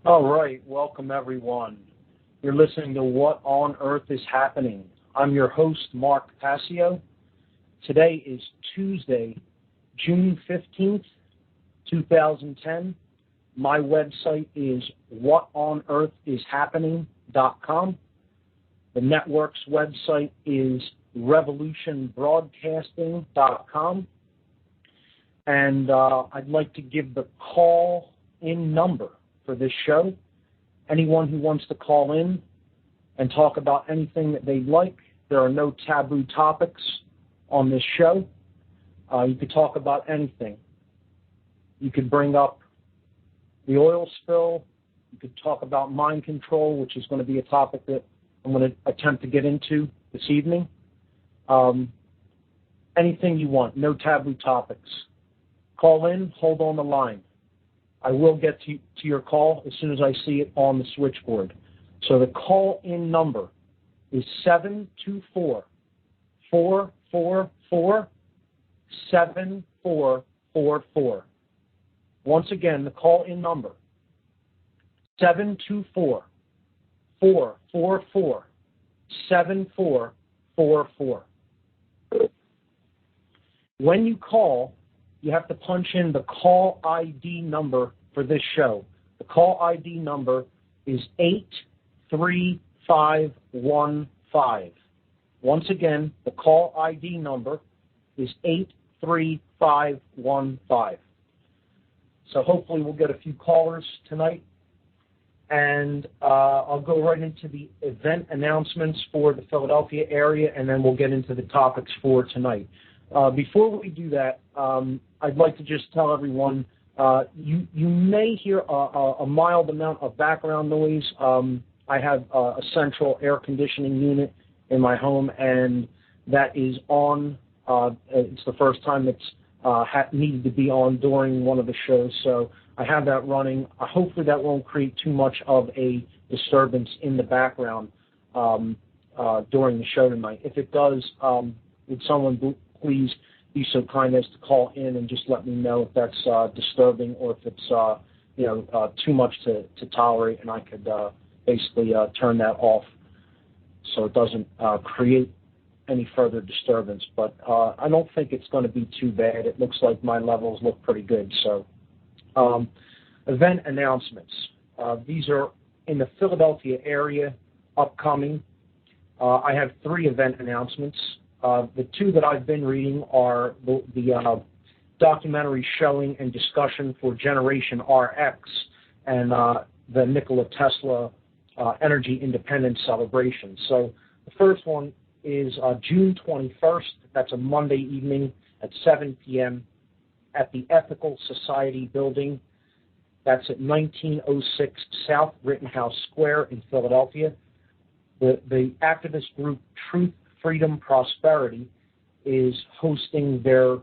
All right, welcome everyone. You're listening to What on Earth is Happening. I'm your host, Mark PASSIO. Today is Tuesday, June 15th, 2010. My website is whatonearthishappening.com. The network's website is revolutionbroadcasting.com. And I'd like to give the call-in number for this show. Anyone who wants to call in and talk about anything that they'd like. There are no taboo topics on this show. You could talk about anything. You could bring up the oil spill. You could talk about mind control, which is going to be a topic that I'm going to attempt to get into this evening. Anything you want, no taboo topics. Call in, hold on the line. I will get to your call as soon as I see it on the switchboard. So the call-in number is 724-444-7444. Once again, the call-in number, 724-444-7444. When you call, you have to punch in the call ID number for this show. The call ID number is 83515. Once again, the call ID number is 83515. So hopefully we'll get a few callers tonight. And I'll go right into the event announcements for the Philadelphia area, and then we'll get into the topics for tonight. Before we do that, I'd like to just tell everyone, you may hear a mild amount of background noise. I have a central air conditioning unit in my home, and that is on. It's the first time it's needed to be on during one of the shows, so I have that running. Hopefully that won't create too much of a disturbance in the background during the show tonight. If it does, would someone please be so kind as to call in and just let me know if that's disturbing or if it's too much to tolerate, and I could basically turn that off so it doesn't create any further disturbance. But I don't think it's going to be too bad. It looks like my levels look pretty good. So event announcements. These are in the Philadelphia area upcoming. I have 3 event announcements. The 2 that I've been reading are the documentary showing and discussion for Generation RX and the Nikola Tesla Energy Independence Celebration. So the first one is June 21st. That's a Monday evening at 7 p.m. at the Ethical Society building. That's at 1906 South Rittenhouse Square in Philadelphia. The activist group Truth, Freedom, Prosperity is hosting their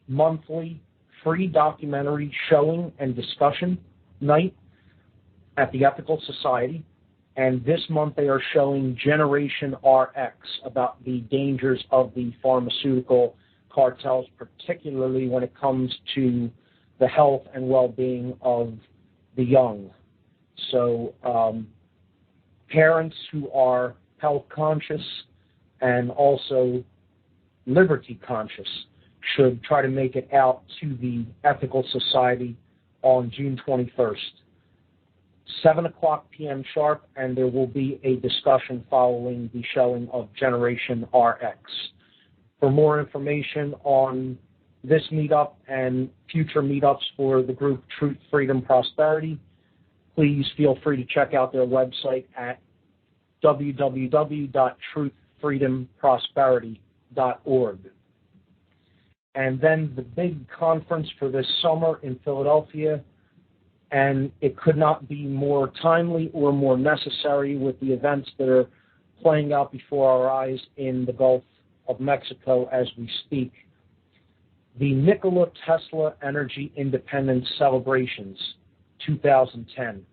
monthly free documentary showing and discussion night at the Ethical Society. And this month they are showing Generation RX about the dangers of the pharmaceutical cartels, particularly when it comes to the health and well-being of the young. So parents who are health conscious and also liberty conscious should try to make it out to the Ethical Society on June 21st. 7 o'clock p.m. sharp, and there will be a discussion following the showing of Generation RX. For more information on this meetup and future meetups for the group Truth, Freedom, Prosperity, please feel free to check out their website at www.truthfreedomprosperity.org. And then the big conference for this summer in Philadelphia, and it could not be more timely or more necessary with the events that are playing out before our eyes in the Gulf of Mexico as we speak. The Nikola Tesla Energy Independence Celebrations 2010,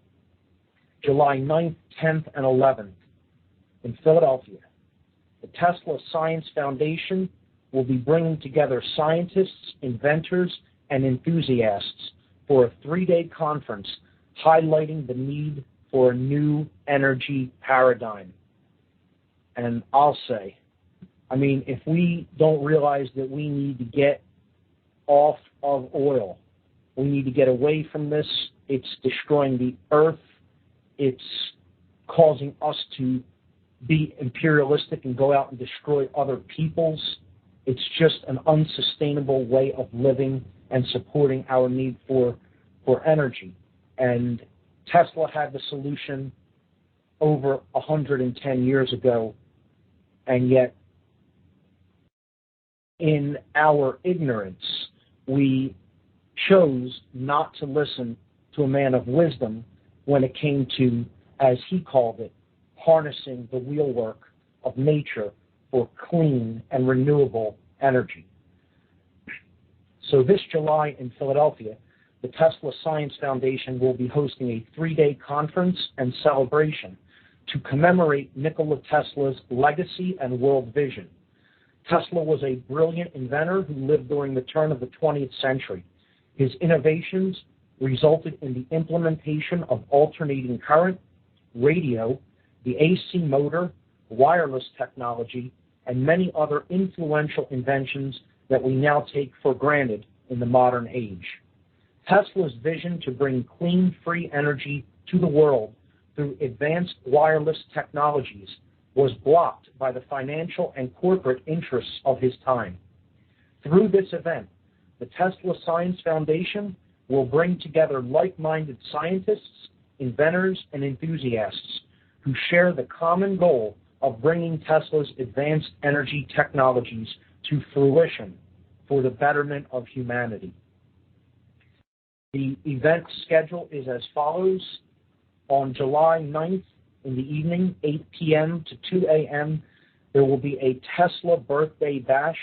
July 9th, 10th, and 11th in Philadelphia. The Tesla Science Foundation will be bringing together scientists, inventors, and enthusiasts for a 3-day conference highlighting the need for a new energy paradigm. And I'll say, if we don't realize that we need to get off of oil, we need to get away from this, it's destroying the earth, it's causing us to be imperialistic and go out and destroy other peoples. It's just an unsustainable way of living and supporting our need for energy. And Tesla had the solution over 110 years ago, and yet in our ignorance, we chose not to listen to a man of wisdom when it came to, as he called it, harnessing the wheelwork of nature for clean and renewable energy. So this July in Philadelphia, the Tesla Science Foundation will be hosting a 3-day conference and celebration to commemorate Nikola Tesla's legacy and world vision. Tesla was a brilliant inventor who lived during the turn of the 20th century. His innovations resulted in the implementation of alternating current, radio, the AC motor, wireless technology, and many other influential inventions that we now take for granted in the modern age. Tesla's vision to bring clean, free energy to the world through advanced wireless technologies was blocked by the financial and corporate interests of his time. Through this event, the Tesla Science Foundation will bring together like-minded scientists, inventors, and enthusiasts who share the common goal of bringing Tesla's advanced energy technologies to fruition for the betterment of humanity. The event schedule is as follows. On July 9th in the evening, 8 p.m. to 2 a.m., there will be a Tesla birthday bash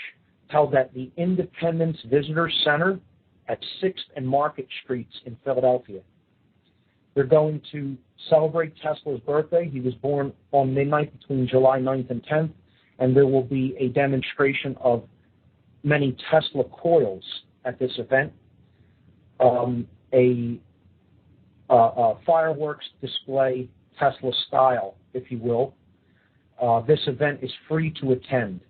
held at the Independence Visitor Center at 6th and Market Streets in Philadelphia. They're going to celebrate Tesla's birthday. He was born on midnight between July 9th and 10th, and there will be a demonstration of many Tesla coils at this event, a fireworks display, Tesla style, if you will. This event is free to attend.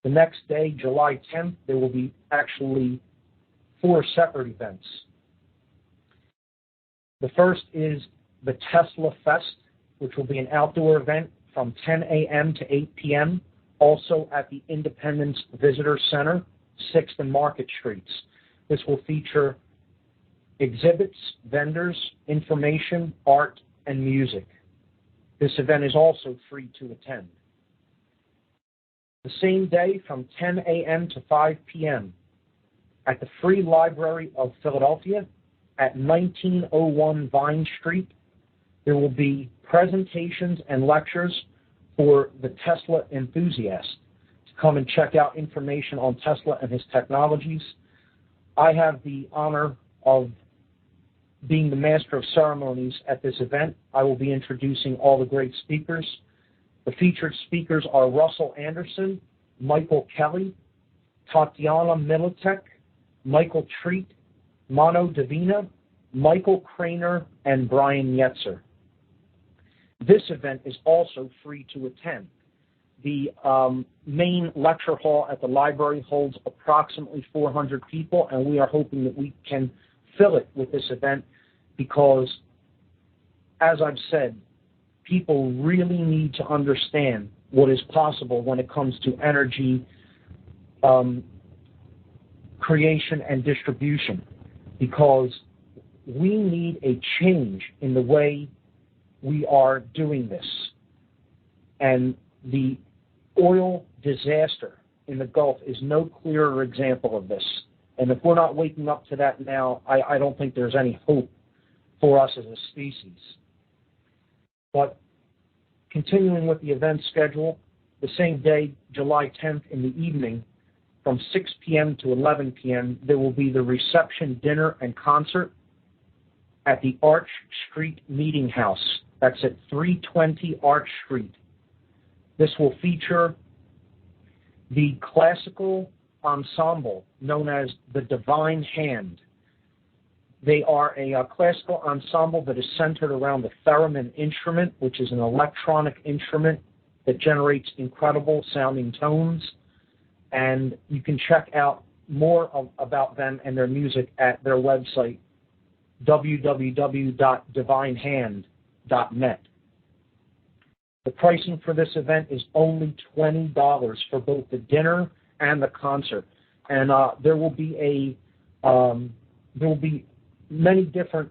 The next day, July 10th, there will be actually 4 separate events. The first is the Tesla Fest, which will be an outdoor event from 10 a.m. to 8 p.m., also at the Independence Visitor Center, 6th and Market Streets. This will feature exhibits, vendors, information, art, and music. This event is also free to attend. The same day from 10 a.m. to 5 p.m. at the Free Library of Philadelphia at 1901 Vine Street, there will be presentations and lectures for the Tesla enthusiast to come and check out information on Tesla and his technologies. I have the honor of being the master of ceremonies at this event. I will be introducing all the great speakers. The featured speakers are Russell Anderson, Michael Kelly, Tatiana Militek, Michael Treat, Mano Davina, Michael Craner, and Brian Yetzer. This event is also free to attend. The main lecture hall at the library holds approximately 400 people, and we are hoping that we can fill it with this event because, as I've said, people really need to understand what is possible when it comes to energy creation and distribution, because we need a change in the way we are doing this. And the oil disaster in the Gulf is no clearer example of this. And if we're not waking up to that now, I don't think there's any hope for us as a species. But continuing with the event schedule, the same day, July 10th in the evening, from 6 p.m. to 11 p.m., there will be the reception, dinner, and concert at the Arch Street Meeting House. That's at 320 Arch Street. This will feature the classical ensemble known as the Divine Hand. They are a classical ensemble that is centered around the theremin instrument, which is an electronic instrument that generates incredible sounding tones. And you can check out more about them and their music at their website, www.divinehand.net. The pricing for this event is only $20 for both the dinner and the concert, and there will be many different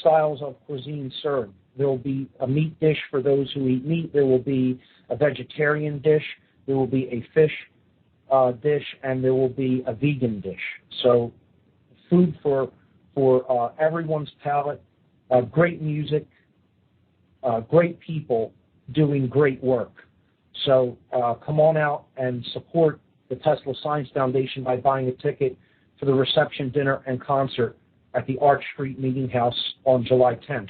styles of cuisine served. There will be a meat dish for those who eat meat. There will be a vegetarian dish. There will be a fish dish, and there will be a vegan dish. So, food for everyone's palate. Great music. Great people doing great work. So come on out and support the Tesla Science Foundation by buying a ticket for the reception, dinner, and concert at the Arch Street Meeting House on July 10th.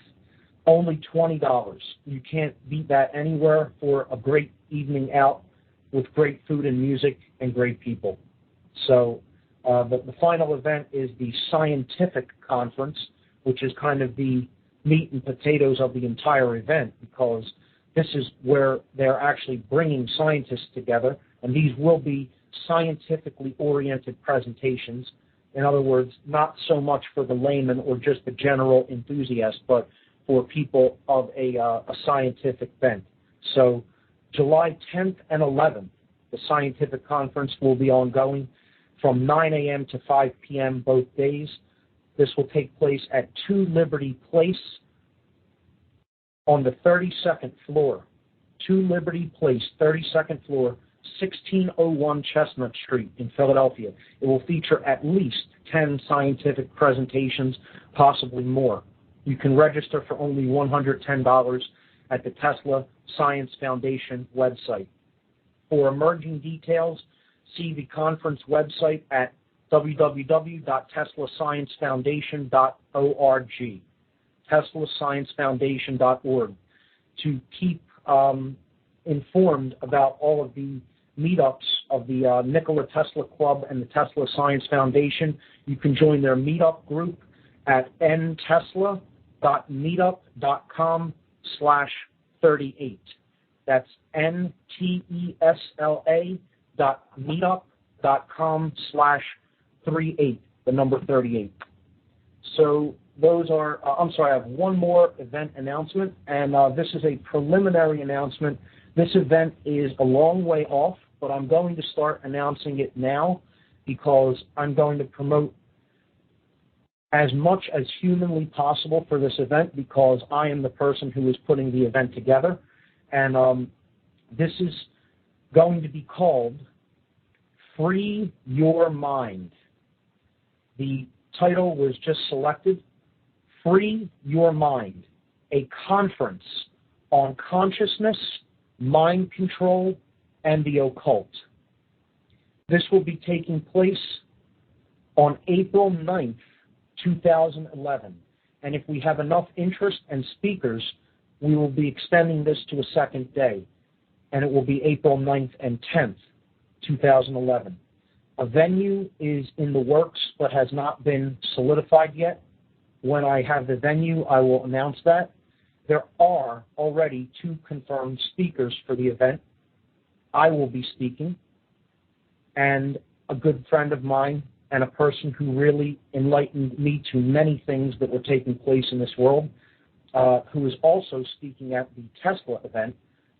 Only $20. You can't beat that anywhere for a great evening out with great food and music and great people. So the final event is the Scientific Conference, which is kind of the meat and potatoes of the entire event, because this is where they're actually bringing scientists together, and these will be scientifically oriented presentations. In other words, not so much for the layman or just the general enthusiast, but for people of a scientific bent. So July 10th and 11th, the Scientific Conference will be ongoing from 9 a.m. to 5 p.m. both days. This will take place at 2 Liberty Place on the 32nd floor. 2 Liberty Place, 32nd floor, 1601 Chestnut Street in Philadelphia. It will feature at least 10 scientific presentations, possibly more. You can register for only $110 at the Tesla Science Foundation website. For emerging details, see the conference website at www.teslasciencefoundation.org, teslasciencefoundation.org, to keep informed about all of the meetups of the Nikola Tesla Club and the Tesla Science Foundation. You can join their meetup group at ntesla.meetup.com/38. That's ntesla.meetup.com/38, the number 38. So those are, I'm sorry, I have one more event announcement, and this is a preliminary announcement. This event is a long way off, but I'm going to start announcing it now because I'm going to promote as much as humanly possible for this event, because I am the person who is putting the event together. And this is going to be called Free Your Mind. The title was just selected, Free Your Mind, a conference on consciousness, mind control, and the occult. This will be taking place on April 9th, 2011. And if we have enough interest and speakers, we will be extending this to a second day, and it will be April 9th and 10th, 2011. A venue is in the works but has not been solidified yet. When I have the venue, I will announce that. There are already 2 confirmed speakers for the event. I will be speaking, and a good friend of mine and a person who really enlightened me to many things that were taking place in this world, who is also speaking at the Tesla event,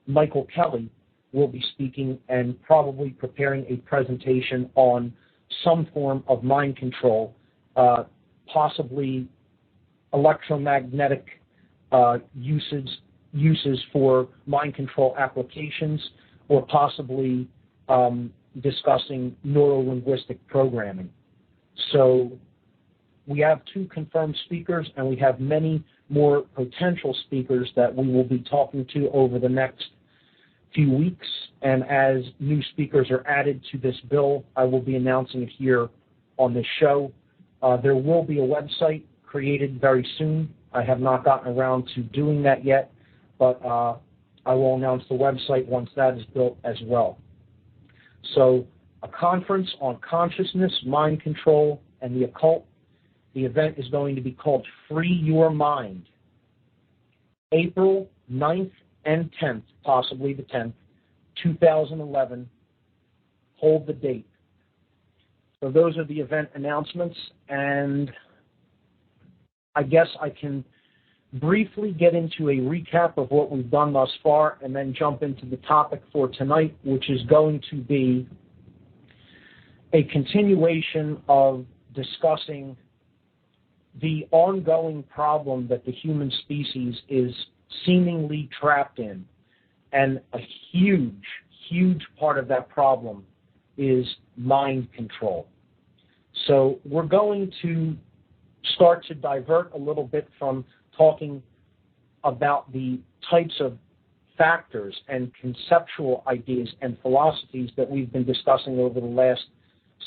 Michael Kelly, will be speaking and probably preparing a presentation on some form of mind control, possibly electromagnetic uses for mind control applications, or possibly discussing neuro-linguistic programming. So we have 2 confirmed speakers, and we have many more potential speakers that we will be talking to over the next few weeks. And as new speakers are added to this bill, I will be announcing it here on this show. There will be a website created very soon. I have not gotten around to doing that yet, but I will announce the website once that is built as well. So a conference on consciousness, mind control, and the occult. The event is going to be called Free Your Mind. April 9th and 10th, possibly the 10th, 2011. Hold the date. So those are the event announcements, and I guess I can briefly get into a recap of what we've done thus far and then jump into the topic for tonight, which is going to be a continuation of discussing the ongoing problem that the human species is seemingly trapped in. And a huge, huge part of that problem is mind control. So we're going to start to divert a little bit from talking about the types of factors and conceptual ideas and philosophies that we've been discussing over the last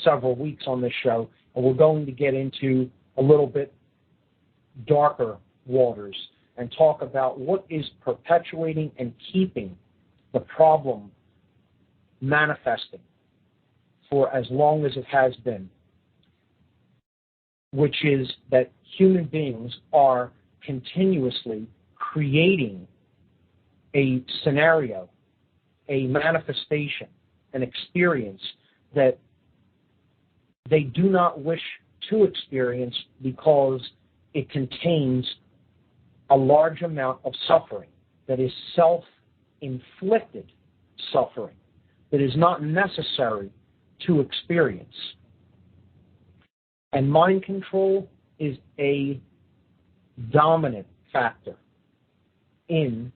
several weeks on this show, and we're going to get into a little bit darker waters and talk about what is perpetuating and keeping the problem manifesting for as long as it has been, which is that human beings are continuously creating a scenario, a manifestation, an experience that they do not wish to experience because it contains a large amount of suffering that is self-inflicted suffering that is not necessary to experience. And mind control is a dominant factor in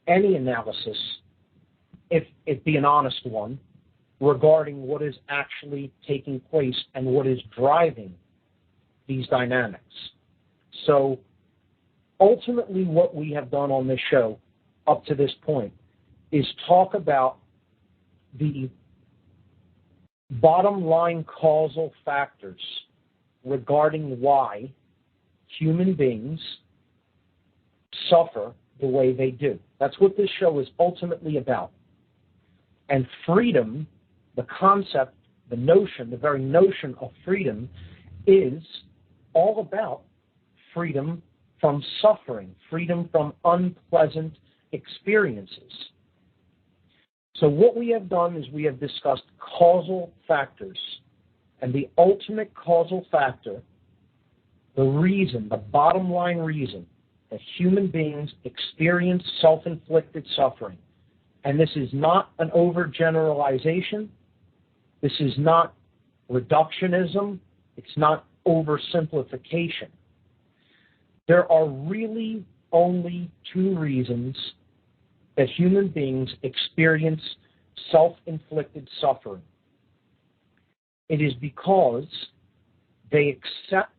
any analysis, if it be an honest one, regarding what is actually taking place and what is driving these dynamics. So ultimately what we have done on this show up to this point is talk about the bottom line causal factors regarding why human beings suffer the way they do. That's what this show is ultimately about. And freedom, the concept, the notion, the very notion of freedom is all about freedom from suffering, freedom from unpleasant experiences. So what we have done is we have discussed causal factors, and the ultimate causal factor, the reason, the bottom line reason that human beings experience self-inflicted suffering. And this is not an overgeneralization. This is not reductionism. It's not oversimplification. There are really only two reasons that human beings experience self-inflicted suffering. It is because they accept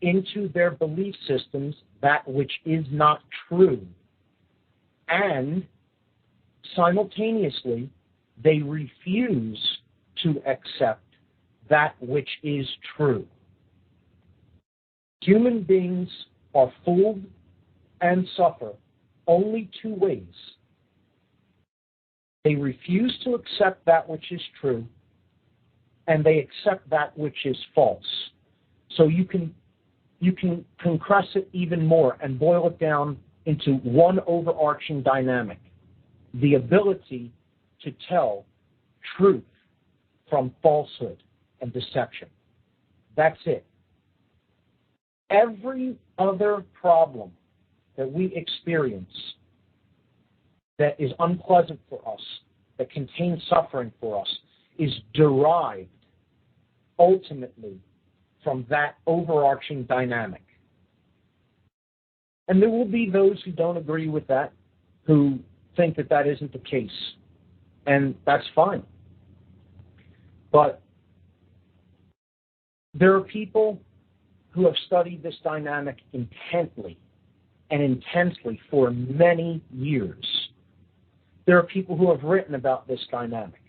into their belief systems that which is not true, and simultaneously they refuse to accept that which is true. Human beings are fooled and suffer only two ways. They refuse to accept that which is true, and they accept that which is false. So you can compress it even more and boil it down into one overarching dynamic: the ability to tell truth from falsehood and deception. That's it. Every other problem that we experience that is unpleasant for us, that contains suffering for us, is derived ultimately from that overarching dynamic. And there will be those who don't agree with that, who think that that isn't the case, and that's fine. But there are people who have studied this dynamic intently and intensely for many years. There are people who have written about this dynamic,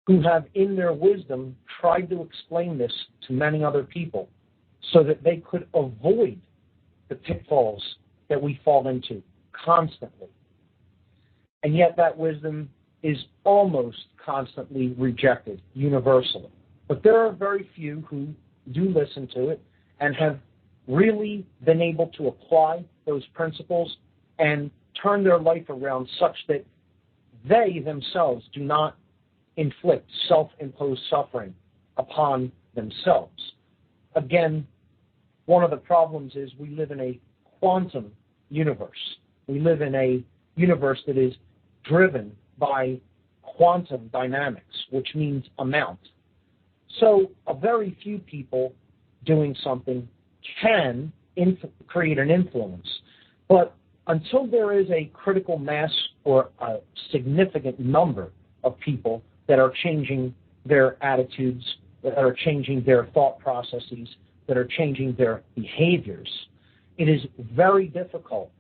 who have, in their wisdom, tried to explain this to many other people so that they could avoid the pitfalls that we fall into constantly. And yet that wisdom is almost constantly rejected universally. But there are very few who do listen to it and have really been able to apply those principles and turn their life around such that they themselves do not inflict self-imposed suffering upon themselves. Again, one of the problems is we live in a quantum universe. We live in a universe that is driven by quantum dynamics, which means amount. So a very few people doing something can create an influence. But until there is a critical mass or a significant number of people that are changing their attitudes, that are changing their thought processes, that are changing their behaviors, it is very difficult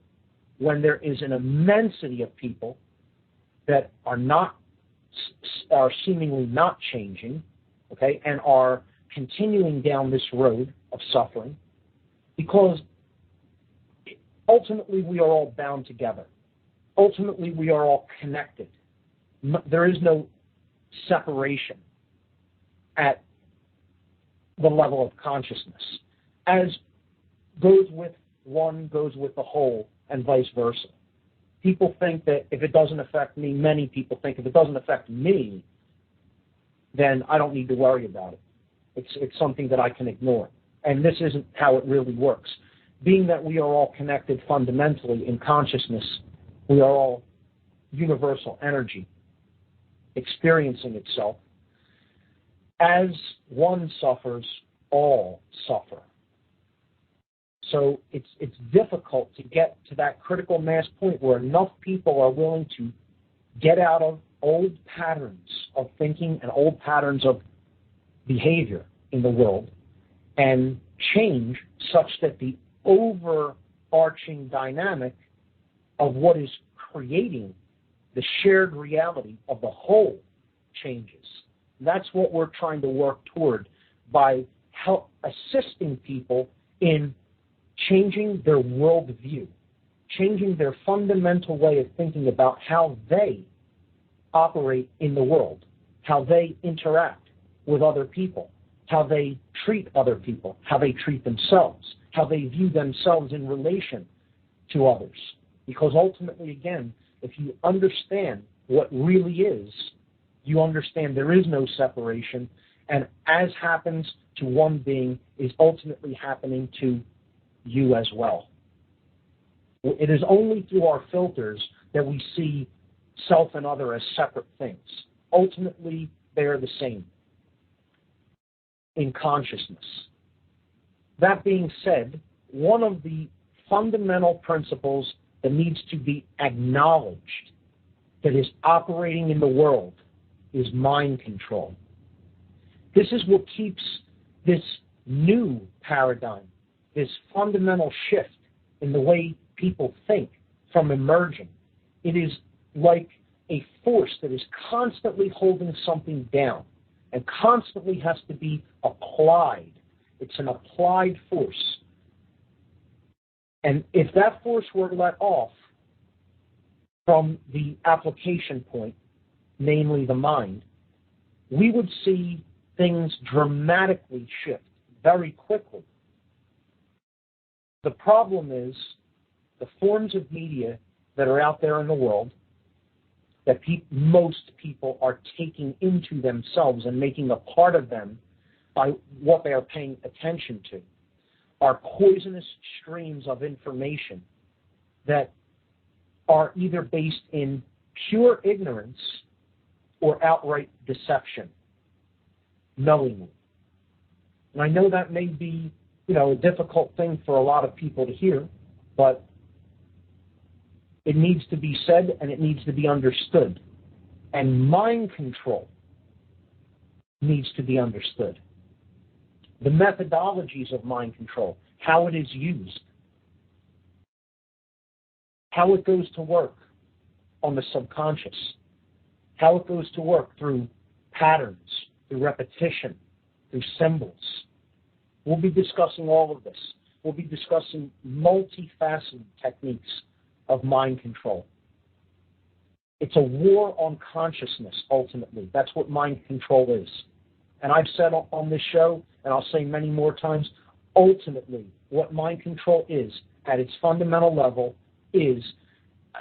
when there is an immensity of people that are seemingly not changing, okay, and are continuing down this road of suffering, because ultimately we are all bound together. Ultimately we are all connected. There is no separation at the level of consciousness. As goes with one, goes with the whole, and vice versa. People think that if it doesn't affect me, many people think if it doesn't affect me, then I don't need to worry about it. It's something that I can ignore. And this isn't how it really works. Being that we are all connected fundamentally in consciousness, we are all universal energy experiencing itself. As one suffers, all suffer. So it's difficult to get to that critical mass point where enough people are willing to get out of old patterns of thinking and old patterns of behavior in the world and change such that the overarching dynamic of what is creating the shared reality of the whole changes. That's what we're trying to work toward by assisting people in changing their worldview, changing their fundamental way of thinking about how they operate in the world, how they interact with other people, how they treat other people, how they treat themselves, how they view themselves in relation to others. Because ultimately, again, if you understand what really is, you understand there is no separation, and as happens to one being is ultimately happening to you as well. It is only through our filters that we see self and other as separate things. Ultimately, they are the same in consciousness. That being said, one of the fundamental principles that needs to be acknowledged that is operating in the world is mind control. This is what keeps this new paradigm, this fundamental shift in the way people think from emerging. It is like a force that is constantly holding something down and constantly has to be applied. It's an applied force. And if that force were let off from the application point, namely the mind, we would see things dramatically shift very quickly. The problem is the forms of media that are out there in the world that most people are taking into themselves and making a part of them by what they are paying attention to are poisonous streams of information that are either based in pure ignorance or outright deception, knowingly. And I know that may be, a difficult thing for a lot of people to hear, but it needs to be said and it needs to be understood. And mind control needs to be understood. The methodologies of mind control, how it is used, how it goes to work on the subconscious, how it goes to work through patterns, through repetition, through symbols. We'll be discussing all of this. We'll be discussing multifaceted techniques of mind control. It's a war on consciousness, ultimately. That's what mind control is. And I've said on this show, and I'll say many more times, ultimately, what mind control is, at its fundamental level, is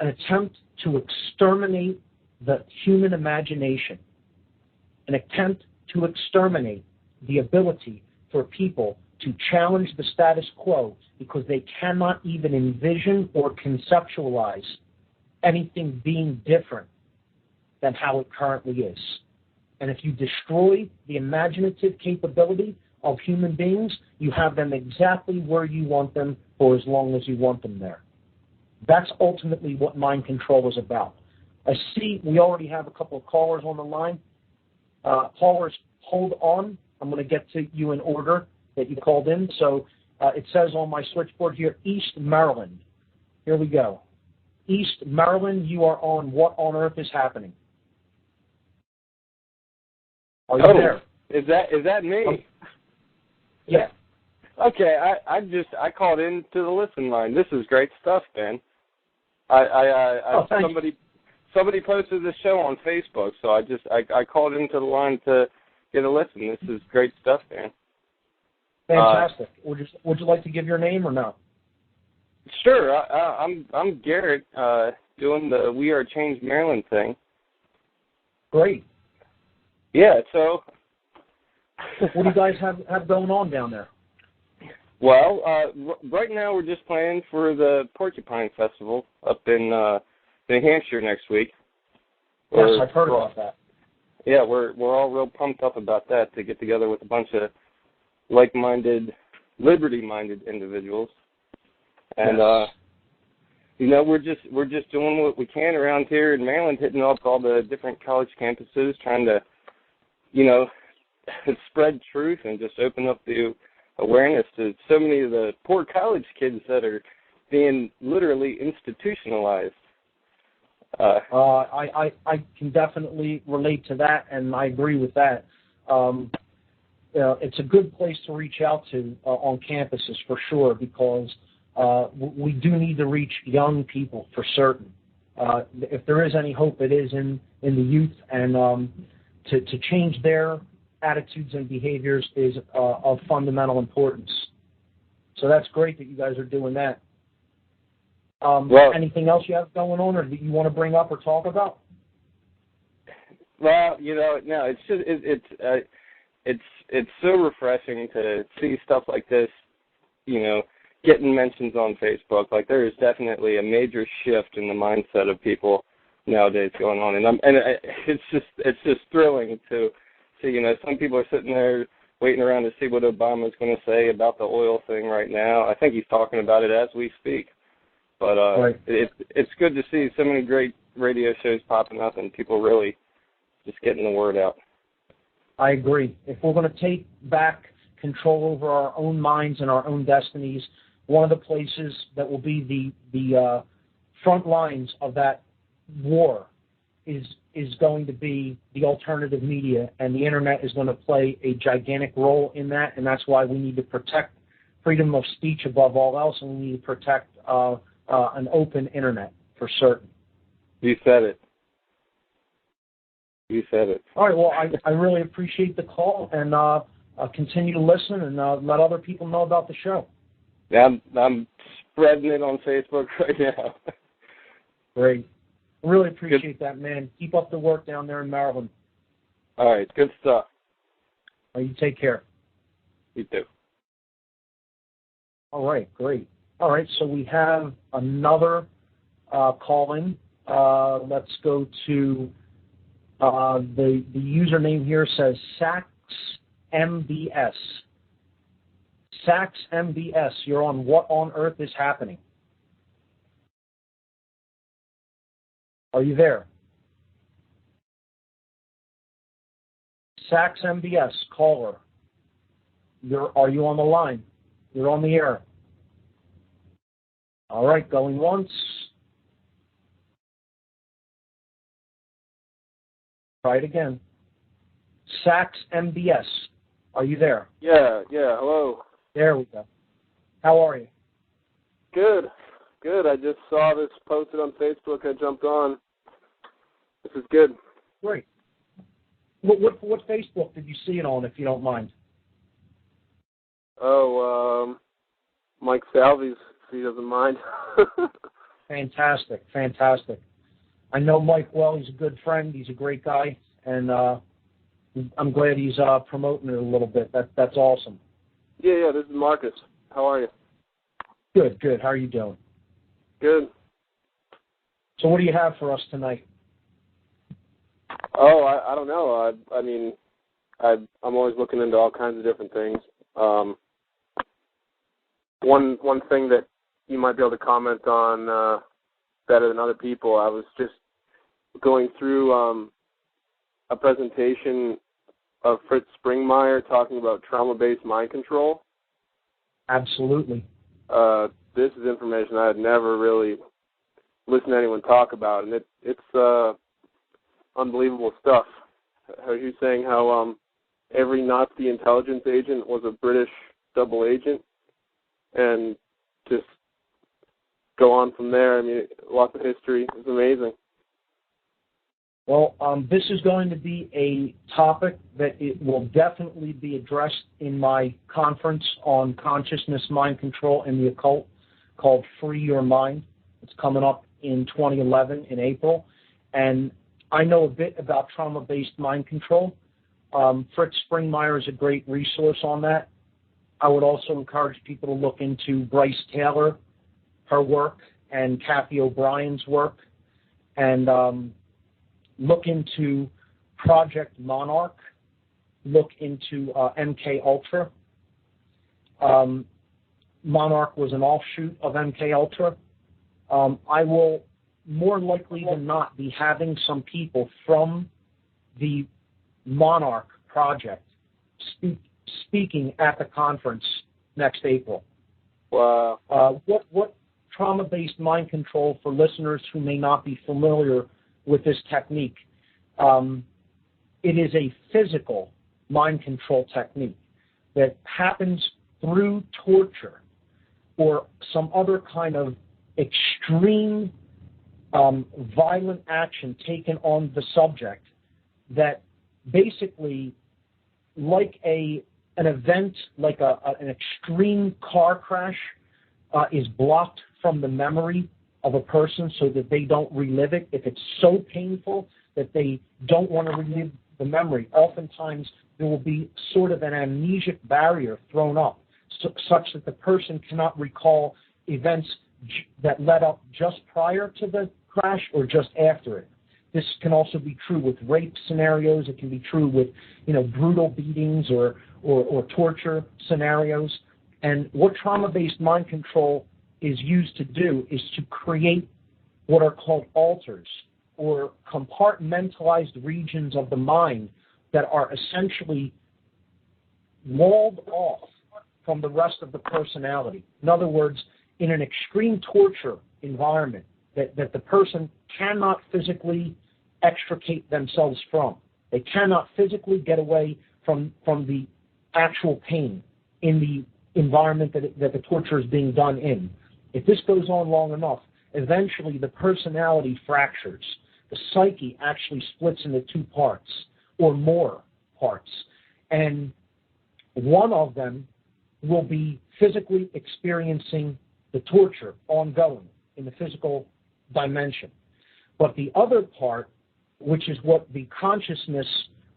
an attempt to exterminate the human imagination, an attempt to exterminate the ability for people to challenge the status quo because they cannot even envision or conceptualize anything being different than how it currently is. And if you destroy the imaginative capability of human beings, you have them exactly where you want them for as long as you want them there. That's ultimately what mind control is about. I see we already have a couple of callers on the line. Callers, hold on. I'm going to get to you in order that you called in. So it says on my switchboard here, East Maryland. Here we go. East Maryland, you are on What on Earth is Happening. Are you there? Is that me? Yeah. Okay, I called into the listen line. This is great stuff, man. Somebody posted this show on Facebook, so I called into the line to get a listen. This is great stuff, man. Fantastic. Would you like to give your name or no? Sure. I'm Garrett, doing the We Are Changed Maryland thing. Great. Yeah. So, what do you guys have going on down there? Well, right now we're just planning for the Porcupine Festival up in New Hampshire next week. Yes, I've heard about that. Yeah, we're all real pumped up about that, to get together with a bunch of like-minded, liberty-minded individuals, and yes. we're just doing what we can around here in Maryland, hitting up all the different college campuses, trying to, spread truth and just open up the awareness to so many of the poor college kids that are being literally institutionalized. I can definitely relate to that, and I agree with that. It's a good place to reach out to on campuses for sure, because we do need to reach young people for certain. If there is any hope, it is in the youth, and to change their attitudes and behaviors is of fundamental importance. So that's great that you guys are doing that. Anything else you have going on, or that you want to bring up or talk about? Well, no, it's just it's so refreshing to see stuff like this, getting mentions on Facebook. Like, there is definitely a major shift in the mindset of people nowadays going on, and it's just thrilling to see. Some people are sitting there waiting around to see what Obama's going to say about the oil thing right now. I think he's talking about it as we speak. But right. It's good to see so many great radio shows popping up and people really just getting the word out. I agree. If we're going to take back control over our own minds and our own destinies, one of the places that will be the front lines of that war is going to be the alternative media, and the Internet is going to play a gigantic role in that, and that's why we need to protect freedom of speech above all else, and we need to protect an open Internet for certain. You said it. You said it. All right, well, I really appreciate the call, and continue to listen and let other people know about the show. Yeah, I'm spreading it on Facebook right now. Great. Really appreciate that, man. Keep up the work down there in Maryland. All right, good stuff. All right, you take care. You too. All right, great. All right, so we have another call-in. Let's go to the username here says SaxMBS. SaxMBS, you're on What on Earth is Happening. Are you there? SaxMBS, caller. Are you on the line? You're on the air. All right, going once. Try it again. SaxMBS, are you there? Yeah, hello. There we go. How are you? Good. I just saw this posted on Facebook. I jumped on. This is good. Great. What Facebook did you see it on, if you don't mind? Oh, Mike Salvies, if he doesn't mind. Fantastic, fantastic. I know Mike well. He's a good friend. He's a great guy, and I'm glad he's promoting it a little bit. That's awesome. Yeah, this is Marcus. How are you? Good, good. How are you doing? Good. So what do you have for us tonight? Oh, I don't know. I mean, I'm always looking into all kinds of different things. One thing that you might be able to comment on better than other people, I was just going through a presentation of Fritz Springmeier talking about trauma-based mind control. Absolutely. This is information I had never really listened to anyone talk about, and it's unbelievable stuff. How you saying how every Nazi intelligence agent was a British double agent, and just go on from there. I mean, lots of history. It's amazing. Well, this is going to be a topic that it will definitely be addressed in my conference on consciousness, mind control, and the occult called Free Your Mind. It's coming up in 2011 in April. And I know a bit about trauma-based mind control. Fritz Springmeier is a great resource on that. I would also encourage people to look into Bryce Taylor, her work, and Kathy O'Brien's work, and look into Project Monarch, look into MK Ultra. Monarch was an offshoot of MK Ultra. I will more likely than not be having some people from the Monarch project speaking at the conference next April. Wow. What trauma-based mind control, for listeners who may not be familiar with this technique, it is a physical mind control technique that happens through torture or some other kind of extreme violent action taken on the subject that basically, like an event, like an extreme car crash is blocked from the memory of a person so that they don't relive it. If it's so painful that they don't want to relive the memory, oftentimes there will be sort of an amnesic barrier thrown up such that the person cannot recall events that led up just prior to the crash or just after it. This can also be true with rape scenarios. It can be true with, brutal beatings or torture scenarios. And what trauma-based mind control is used to do is to create what are called alters, or compartmentalized regions of the mind that are essentially walled off from the rest of the personality. In other words, in an extreme torture environment that the person cannot physically extricate themselves from. They cannot physically get away from the actual pain in the environment that the torture is being done in. If this goes on long enough, eventually the personality fractures. The psyche actually splits into two parts or more parts. And one of them will be physically experiencing the torture ongoing in the physical dimension. But the other part, which is what the consciousness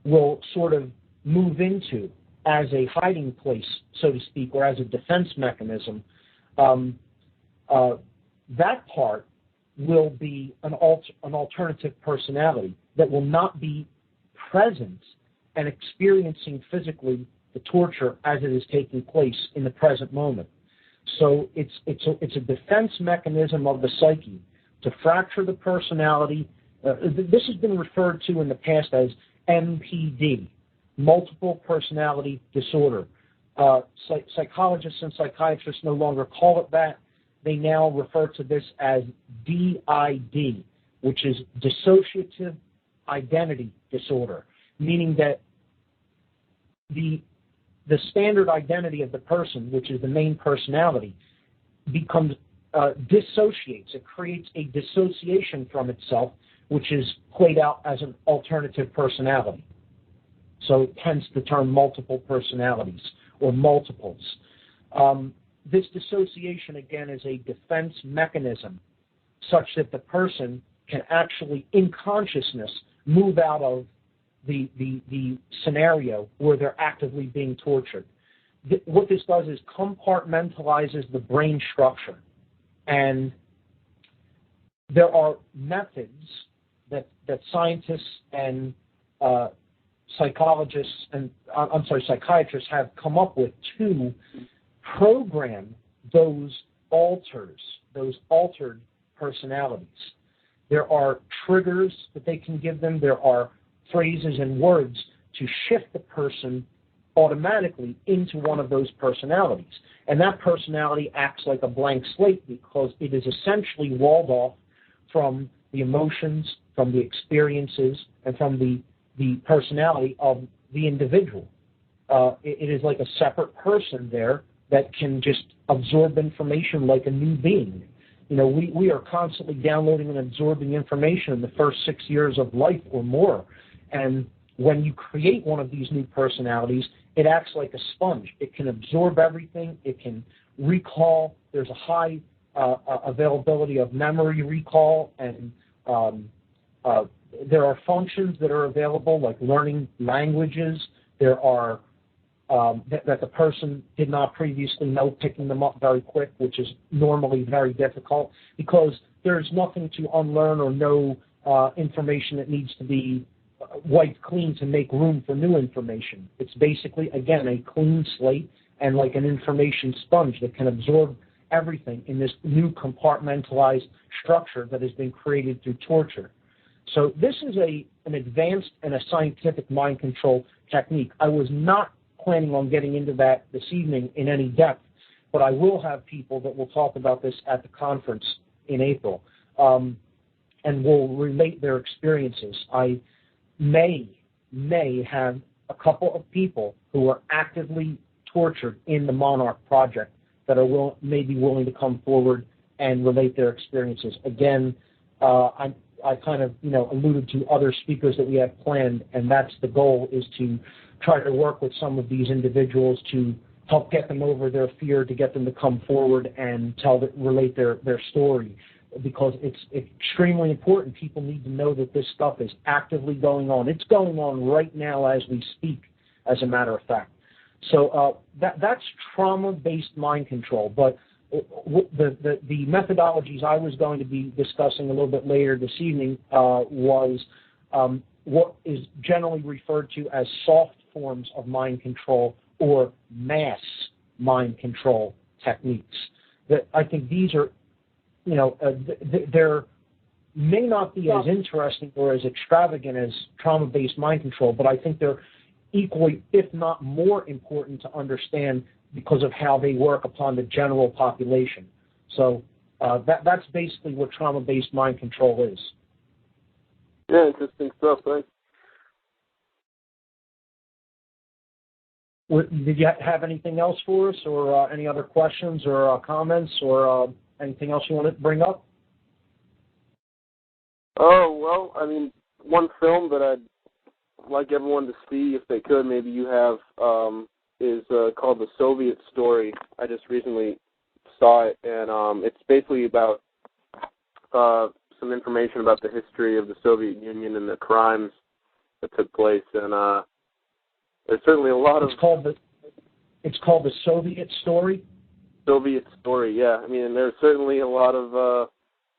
will sort of move into as a hiding place, so to speak, or as a defense mechanism, that part will be an alternative personality that will not be present and experiencing physically the torture as it is taking place in the present moment. So it's a defense mechanism of the psyche to fracture the personality. This has been referred to in the past as MPD, multiple personality disorder. Psychologists and psychiatrists no longer call it that. They now refer to this as DID, which is dissociative identity disorder, meaning that the standard identity of the person, which is the main personality, becomes dissociates. It creates a dissociation from itself, which is played out as an alternative personality. So hence the term multiple personalities or multiples. This dissociation, again, is a defense mechanism such that the person can actually, in consciousness, move out of the scenario where they're actively being tortured. What this does is compartmentalizes the brain structure. And there are methods that scientists and psychiatrists have come up with to program those altered personalities. There are triggers that they can give them. There are phrases and words to shift the person automatically into one of those personalities. And that personality acts like a blank slate because it is essentially walled off from the emotions, from the experiences, and from the personality of the individual. It is like a separate person there that can just absorb information like a new being. You know, we are constantly downloading and absorbing information in the first 6 years of life or more. And when you create one of these new personalities, it acts like a sponge. It can absorb everything. It can recall. There's a high availability of memory recall, and there are functions that are available, like learning languages. There are that the person did not previously know, picking them up very quick, which is normally very difficult because there's nothing to unlearn or know information that needs to be wiped clean to make room for new information. It's basically, again, a clean slate and like an information sponge that can absorb everything in this new compartmentalized structure that has been created through torture. So this is an advanced and a scientific mind control technique. I was not planning on getting into that this evening in any depth, but I will have people that will talk about this at the conference in April and will relate their experiences. I may have a couple of people who are actively tortured in the Monarch Project that are may be willing to come forward and relate their experiences. Again, I kind of alluded to other speakers that we have planned, and that's the goal, is to try to work with some of these individuals to help get them over their fear, to get them to come forward and relate their story, because it's extremely important. People need to know that this stuff is actively going on. It's going on right now as we speak, as a matter of fact. So that's trauma-based mind control. But the methodologies I was going to be discussing a little bit later this evening was what is generally referred to as soft forms of mind control or mass mind control techniques. That I think these are, they're may not be as interesting or as extravagant as trauma-based mind control, but I think they're equally, if not more important to understand because of how they work upon the general population. So that's basically what trauma-based mind control is. Yeah, interesting stuff, thanks. Did you have anything else for us, or any other questions or comments, or anything else you want to bring up? Oh, well, I mean, one film that I'd like everyone to see, if they could, maybe you have, is called The Soviet Story. I just recently saw it, and it's basically about some information about the history of the Soviet Union and the crimes that took place, and there's certainly a lot of... It's called The Soviet Story? Soviet Story, yeah. I mean, there's certainly a lot of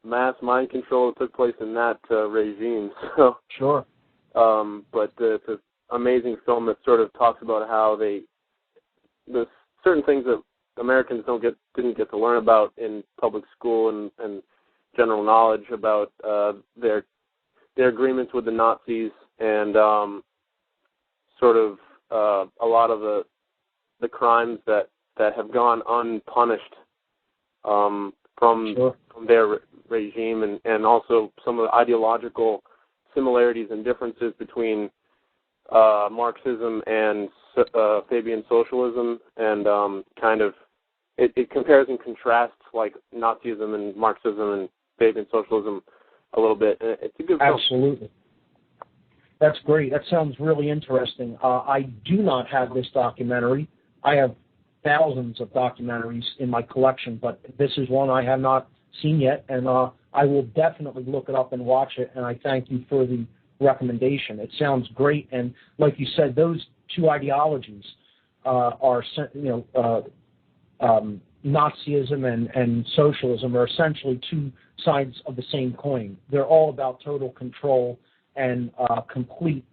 mass mind control that took place in that regime. So, sure. But it's an amazing film that sort of talks about how the certain things that Americans didn't get to learn about in public school and general knowledge about their agreements with the Nazis and sort of a lot of the crimes that have gone unpunished from their regime, and also some of the ideological similarities and differences between Marxism and Fabian socialism, and kind of it compares and contrasts like Nazism and Marxism and Fabian socialism a little bit. It's a good film. Absolutely. That's great. That sounds really interesting. I do not have this documentary. I have thousands of documentaries in my collection, but this is one I have not seen yet, and I will definitely look it up and watch it, and I thank you for the recommendation. It sounds great, and like you said, those two ideologies are, Nazism and socialism are essentially two sides of the same coin. They're all about total control and complete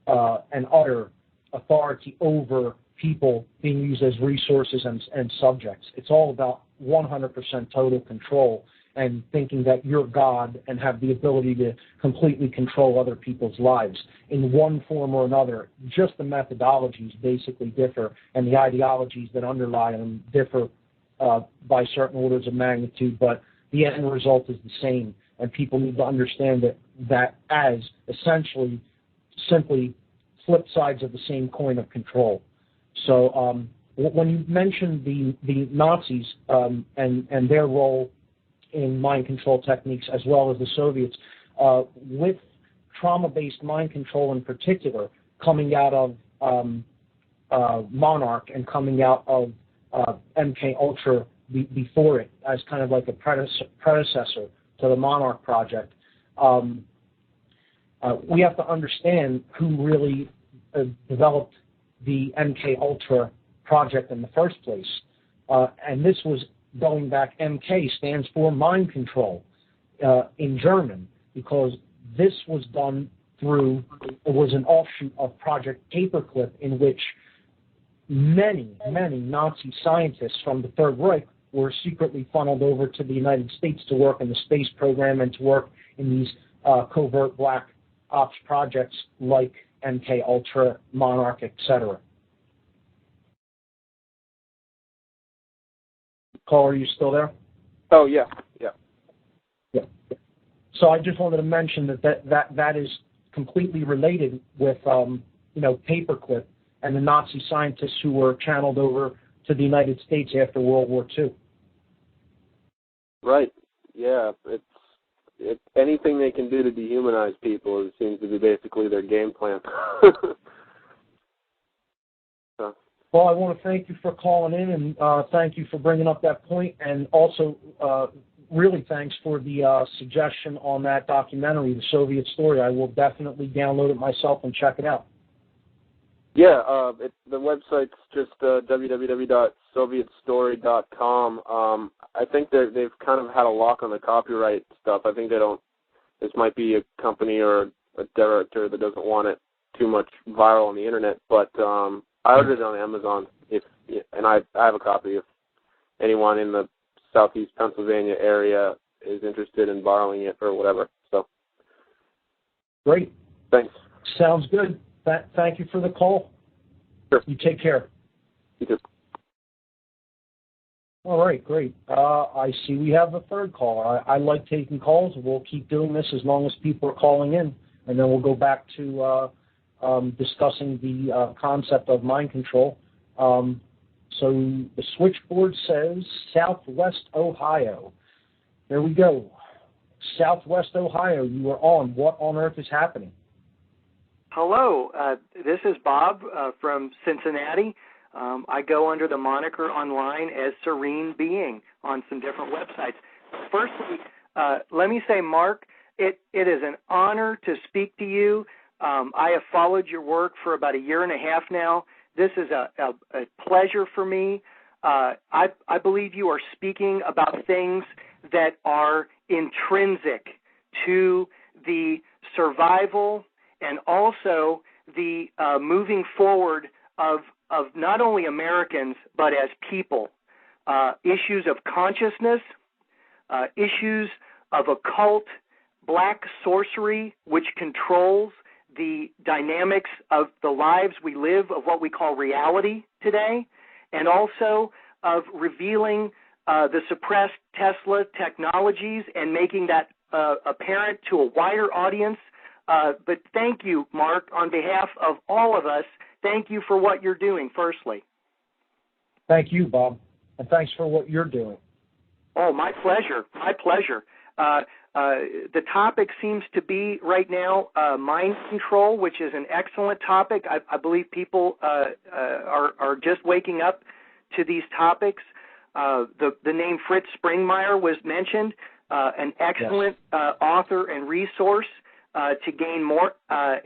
and utter authority over people being used as resources and subjects. It's all about 100% total control and thinking that you're God and have the ability to completely control other people's lives in one form or another. Just the methodologies basically differ, and the ideologies that underlie them differ by certain orders of magnitude, but the end result is the same, and people need to understand that as essentially simply flip sides of the same coin of control. So when you mentioned the Nazis and their role in mind control techniques, as well as the Soviets, with trauma-based mind control in particular, coming out of Monarch and coming out of MK Ultra before it, as kind of like a predecessor to the Monarch project, we have to understand who really developed the MK Ultra project in the first place. And this was going back, MK stands for mind control in German, because this was done through, it was an offshoot of Project Paperclip, in which many Nazi scientists from the Third Reich were secretly funneled over to the United States to work in the space program and to work in these covert black ops projects like MK Ultra, Monarch, etc. Paul, are you still there? Oh, yeah. So I just wanted to mention that is completely related with, Paperclip and the Nazi scientists who were channeled over to the United States after World War II. Right. Yeah. It's anything they can do to dehumanize people. It seems to be basically their game plan. So. Well, I want to thank you for calling in, and thank you for bringing up that point, and also really thanks for the suggestion on that documentary, The Soviet Story. I will definitely download it myself and check it out. Yeah, the website's just www.sovietstory.com. I think they've kind of had a lock on the copyright stuff. I think this might be a company or a director that doesn't want it too much viral on the internet, but I ordered it on Amazon, and I have a copy if anyone in the southeast Pennsylvania area is interested in borrowing it or whatever. So, great. Thanks. Sounds good. Thank you for the call. Sure. You take care. You too. All right, great. I see we have a third caller. I like taking calls. We'll keep doing this as long as people are calling in, and then we'll go back to discussing the concept of mind control. So the switchboard says Southwest Ohio. There we go. Southwest Ohio, you are on. What on earth is happening? Hello, this is Bob from Cincinnati. I go under the moniker online as Serene Being on some different websites. Firstly, let me say, Mark, it is an honor to speak to you. I have followed your work for about a year and a half now. This is a pleasure for me. I believe you are speaking about things that are intrinsic to the survival and also the moving forward of not only Americans, but as people. Issues of consciousness, issues of occult, black sorcery, which controls the dynamics of the lives we live, of what we call reality today, and also of revealing the suppressed Tesla technologies and making that apparent to a wider audience. But thank you, Mark, on behalf of all of us. Thank you for what you're doing, firstly. Thank you, Bob, and thanks for what you're doing. Oh, my pleasure. My pleasure. The topic seems to be right now mind control, which is an excellent topic. I believe people are just waking up to these topics. The name Fritz Springmeier was mentioned, an excellent author and resource to gain more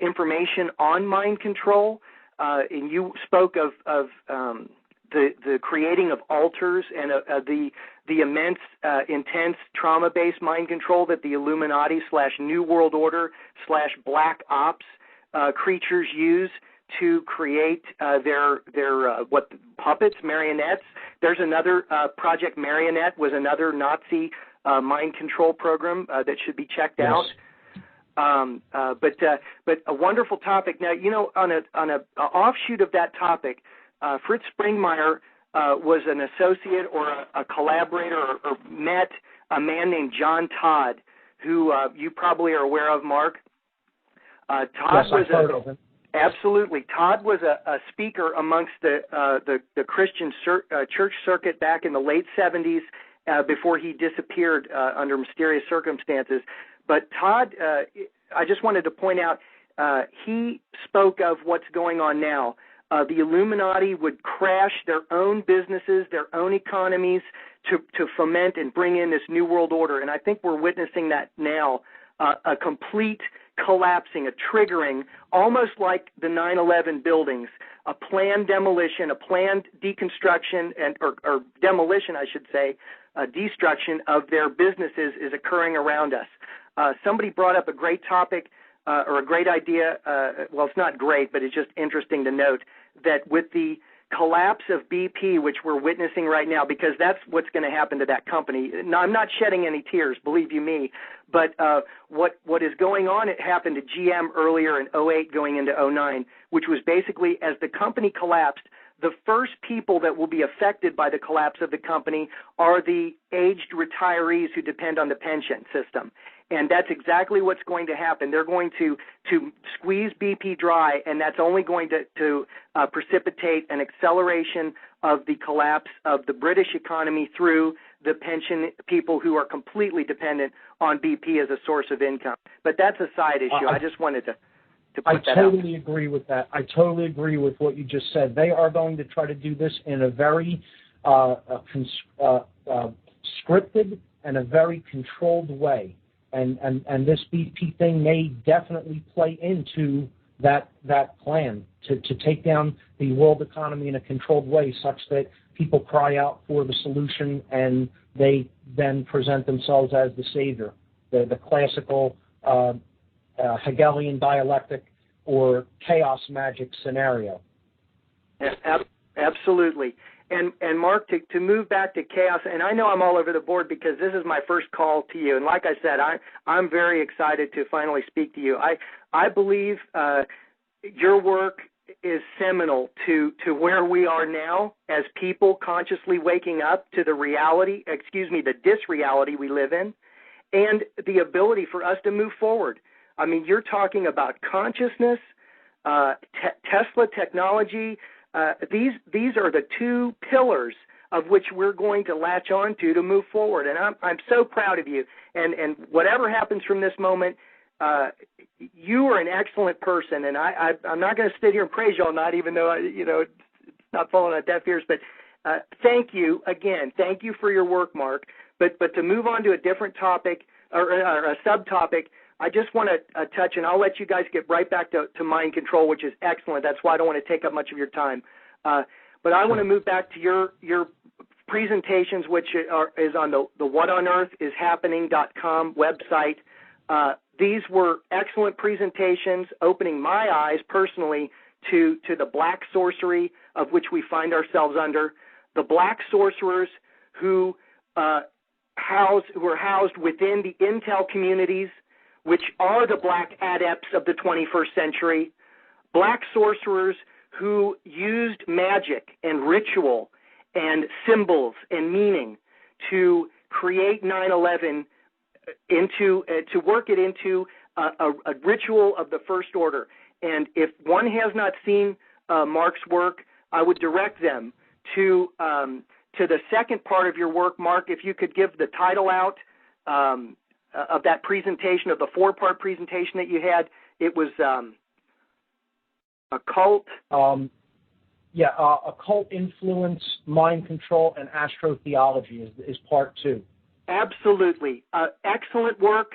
information on mind control. And you spoke of the creating of altars and the immense, intense trauma-based mind control that the Illuminati / New World Order / Black Ops creatures use to create their puppets, marionettes. There's another Project Marionette was another Nazi mind control program that should be checked out. But a wonderful topic. Now, on a offshoot of that topic, Fritz Springmeier was an associate or a collaborator or met a man named John Todd, who you probably are aware of, Mark. Todd was I've heard of him. Absolutely. Todd was a speaker amongst the Christian church circuit back in the late 70s before he disappeared under mysterious circumstances. But Todd, I just wanted to point out, he spoke of what's going on now. The Illuminati would crash their own businesses, their own economies to foment and bring in this New World Order. And I think we're witnessing that now, a complete collapsing, a triggering, almost like the 9/11 buildings, a planned demolition, a planned deconstruction, or demolition, I should say, destruction of their businesses is occurring around us. Somebody brought up a great topic or a great idea. Well, it's not great, but it's just interesting to note that with the collapse of BP, which we're witnessing right now, because that's what's going to happen to that company. Now, I'm not shedding any tears, believe you me, but what is going on, it happened to GM earlier in 08 going into 09, which was basically as the company collapsed, the first people that will be affected by the collapse of the company are the aged retirees who depend on the pension system. And that's exactly what's going to happen. They're going to squeeze BP dry, and that's only going to precipitate an acceleration of the collapse of the British economy through the pension people who are completely dependent on BP as a source of income. But that's a side issue. I just wanted to put that out. I totally agree with that. I totally agree with what you just said. They are going to try to do this in a very scripted and a very controlled way. And this BP thing may definitely play into that plan to take down the world economy in a controlled way such that people cry out for the solution and they then present themselves as the savior, the classical Hegelian dialectic or chaos magic scenario. Absolutely. And Mark, to move back to chaos, and I know I'm all over the board because this is my first call to you. And like I said, I'm very excited to finally speak to you. I believe your work is seminal to where we are now as people consciously waking up to the reality, the disreality we live in, and the ability for us to move forward. I mean, you're talking about consciousness, Tesla technology. These are the two pillars of which we're going to latch on to move forward. And I'm so proud of you. And whatever happens from this moment, you are an excellent person. And I'm not going to sit here and praise you all night, even though it's not falling on deaf ears. But thank you again. Thank you for your work, Mark. But to move on to a different topic or a subtopic, I just want to touch, and I'll let you guys get right back to mind control, which is excellent. That's why I don't want to take up much of your time. But I want to move back to your presentations, which is on the whatonearthishappening.com website. These were excellent presentations, opening my eyes personally to the black sorcery of which we find ourselves under, the black sorcerers who are housed within the intel communities, which are the black adepts of the 21st century, black sorcerers who used magic and ritual and symbols and meaning to create 9/11 to work it into a ritual of the first order. And if one has not seen Mark's work, I would direct them to the second part of your work. Mark, if you could give the title out of that presentation, of the 4-part presentation that you had. It was occult. Occult influence, mind control, and astrotheology is part 2. Absolutely. Excellent work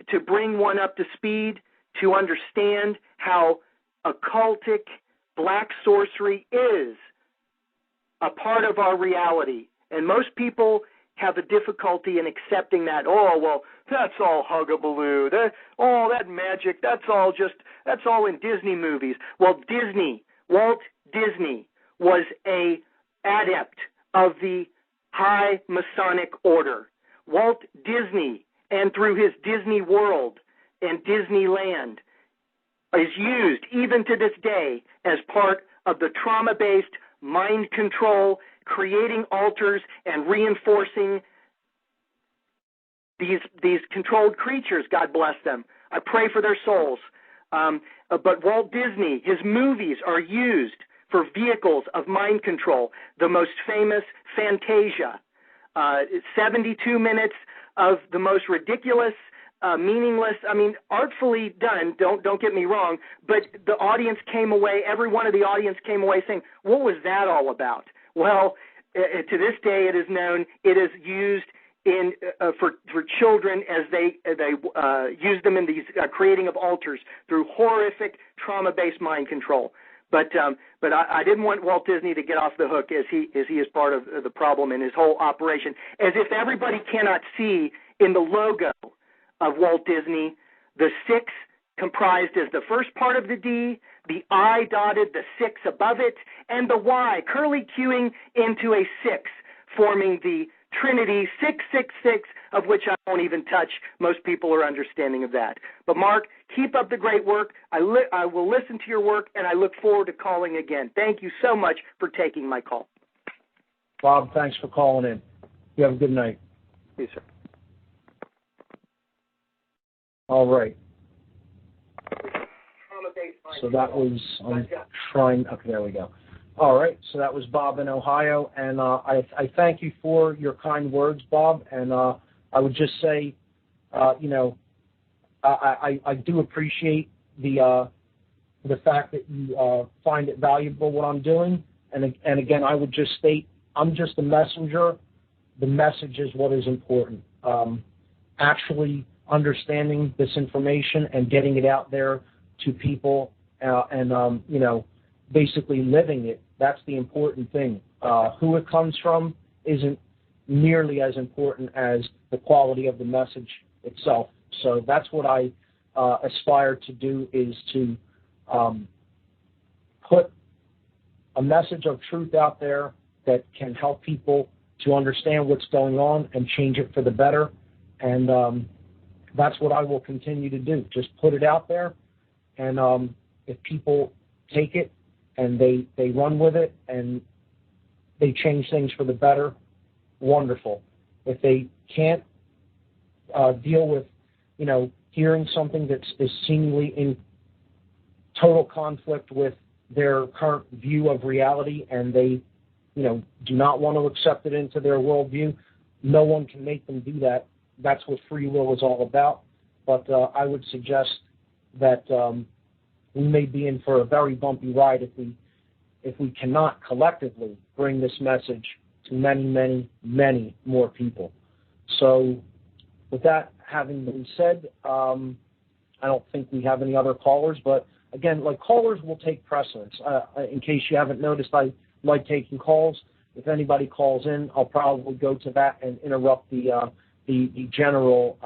to bring one up to speed, to understand how occultic black sorcery is a part of our reality. And most people have a difficulty in accepting that. Oh, well, that's all hugabaloo. That magic, that's all in Disney movies. Well, Walt Disney was a adept of the high Masonic order. Walt Disney, and through his Disney World and Disneyland, is used even to this day as part of the trauma-based mind control, creating altars and reinforcing these controlled creatures. God bless them. I pray for their souls. But Walt Disney, his movies are used for vehicles of mind control. The most famous, Fantasia, 72 minutes of the most ridiculous, meaningless, artfully done, don't get me wrong, but the audience came away, every one of the audience came away saying, what was that all about? Well, to this day it is known, it is used in for children as they use them in these creating of altars through horrific trauma-based mind control. But I didn't want Walt Disney to get off the hook as he is part of the problem in his whole operation, as if everybody cannot see in the logo of Walt Disney the 6 comprised as the first part of the D, the I dotted, the 6 above it, and the Y curly cueing into a 6, forming the Trinity 666, of which I won't even touch. Most people are understanding of that. But Mark, keep up the great work. I will listen to your work, and I look forward to calling again. Thank you so much for taking my call. Bob, thanks for calling in. You have a good night. Yes, sir. All right. So that was, I'm trying, okay, there we go. All right, so that was Bob in Ohio, and I thank you for your kind words, Bob, and I would just say, I do appreciate the fact that you find it valuable what I'm doing, and again, I would just state, I'm just a messenger. The message is what is important. Actually understanding this information and getting it out there to people, and basically living it. That's the important thing. Who it comes from isn't nearly as important as the quality of the message itself. So that's what I aspire to do, is to put a message of truth out there that can help people to understand what's going on and change it for the better. And that's what I will continue to do. Just put it out there, and if people take it and they run with it and they change things for the better, wonderful. If they can't deal with, hearing something that is seemingly in total conflict with their current view of reality, and they, do not want to accept it into their worldview, no one can make them do that. That's what free will is all about. But I would suggest that we may be in for a very bumpy ride if we cannot collectively bring this message to many, many, many more people. So with that having been said, I don't think we have any other callers, but again, callers will take precedence. In case you haven't noticed, I like taking calls. If anybody calls in, I'll probably go to that and interrupt the general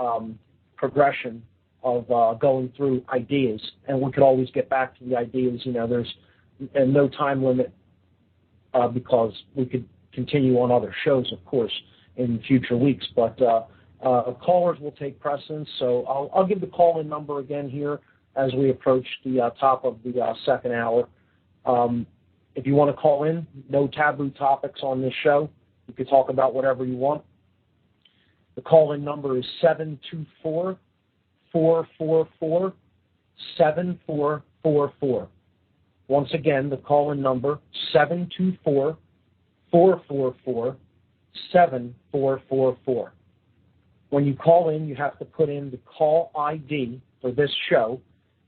progression of going through ideas, and we could always get back to the ideas. There's no time limit because we could continue on other shows, of course, in future weeks. But callers will take precedence, so I'll give the call-in number again here as we approach the top of the second hour. If you want to call in, no taboo topics on this show. You can talk about whatever you want. The call-in number is 724-444-7444. Once again, the call-in number, 724-444-7444. When you call in, you have to put in the call ID for this show,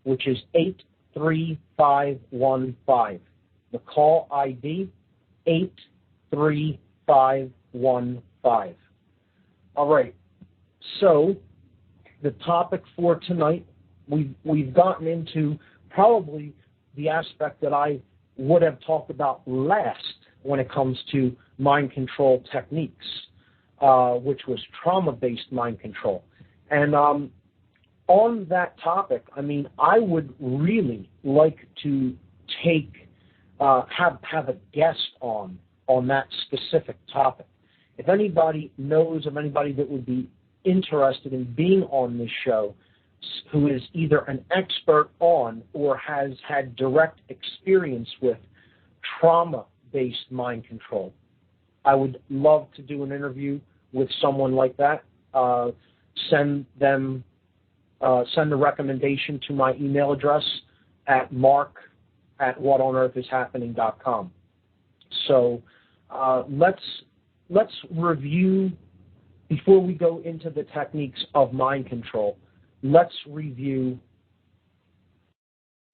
which is 83515. The call ID 83515. All right. So the topic for tonight, we've gotten into probably the aspect that I would have talked about last when it comes to mind control techniques, which was trauma-based mind control. And on that topic, I mean, I would really like to have a guest on that specific topic. If anybody knows of anybody that would be interested in being on this show, who is either an expert on or has had direct experience with trauma-based mind control, I would love to do an interview with someone like that. Send a recommendation to my email address at mark@whatonearthishappening.com. So let's review, before we go into the techniques of mind control, let's review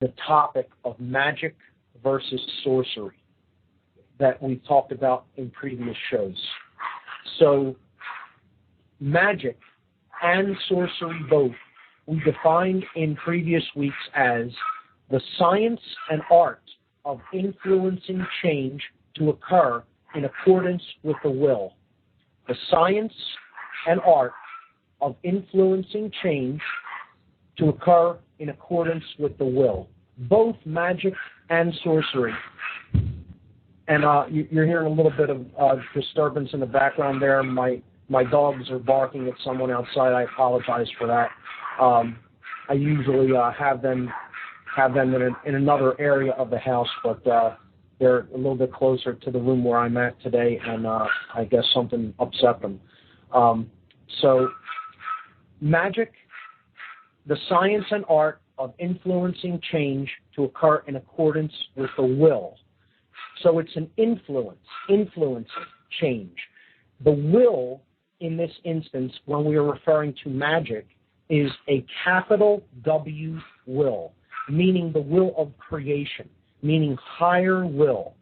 the topic of magic versus sorcery that we've talked about in previous shows. So magic and sorcery both, we defined in previous weeks as the science and art of influencing change to occur in accordance with the will. The science and art of influencing change to occur in accordance with the will. Both magic and sorcery. And you're hearing a little bit of disturbance in the background there. My dogs are barking at someone outside. I apologize for that. I usually have them in another area of the house, but they're a little bit closer to the room where I'm at today, and I guess something upset them. So magic, the science and art of influencing change to occur in accordance with the will. So it's an influencing change. The will, in this instance, when we are referring to magic, is a capital W will, meaning the will of creation, meaning higher will.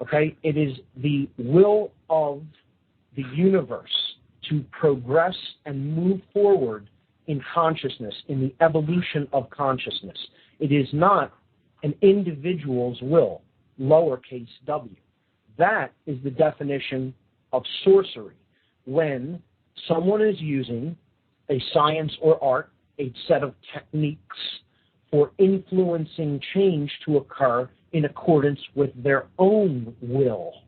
Okay? It is the will of the universe to progress and move forward in consciousness, in the evolution of consciousness. It is not an individual's will, lowercase w. That is the definition of sorcery, when someone is using a science or art, a set of techniques for influencing change to occur in accordance with their own will,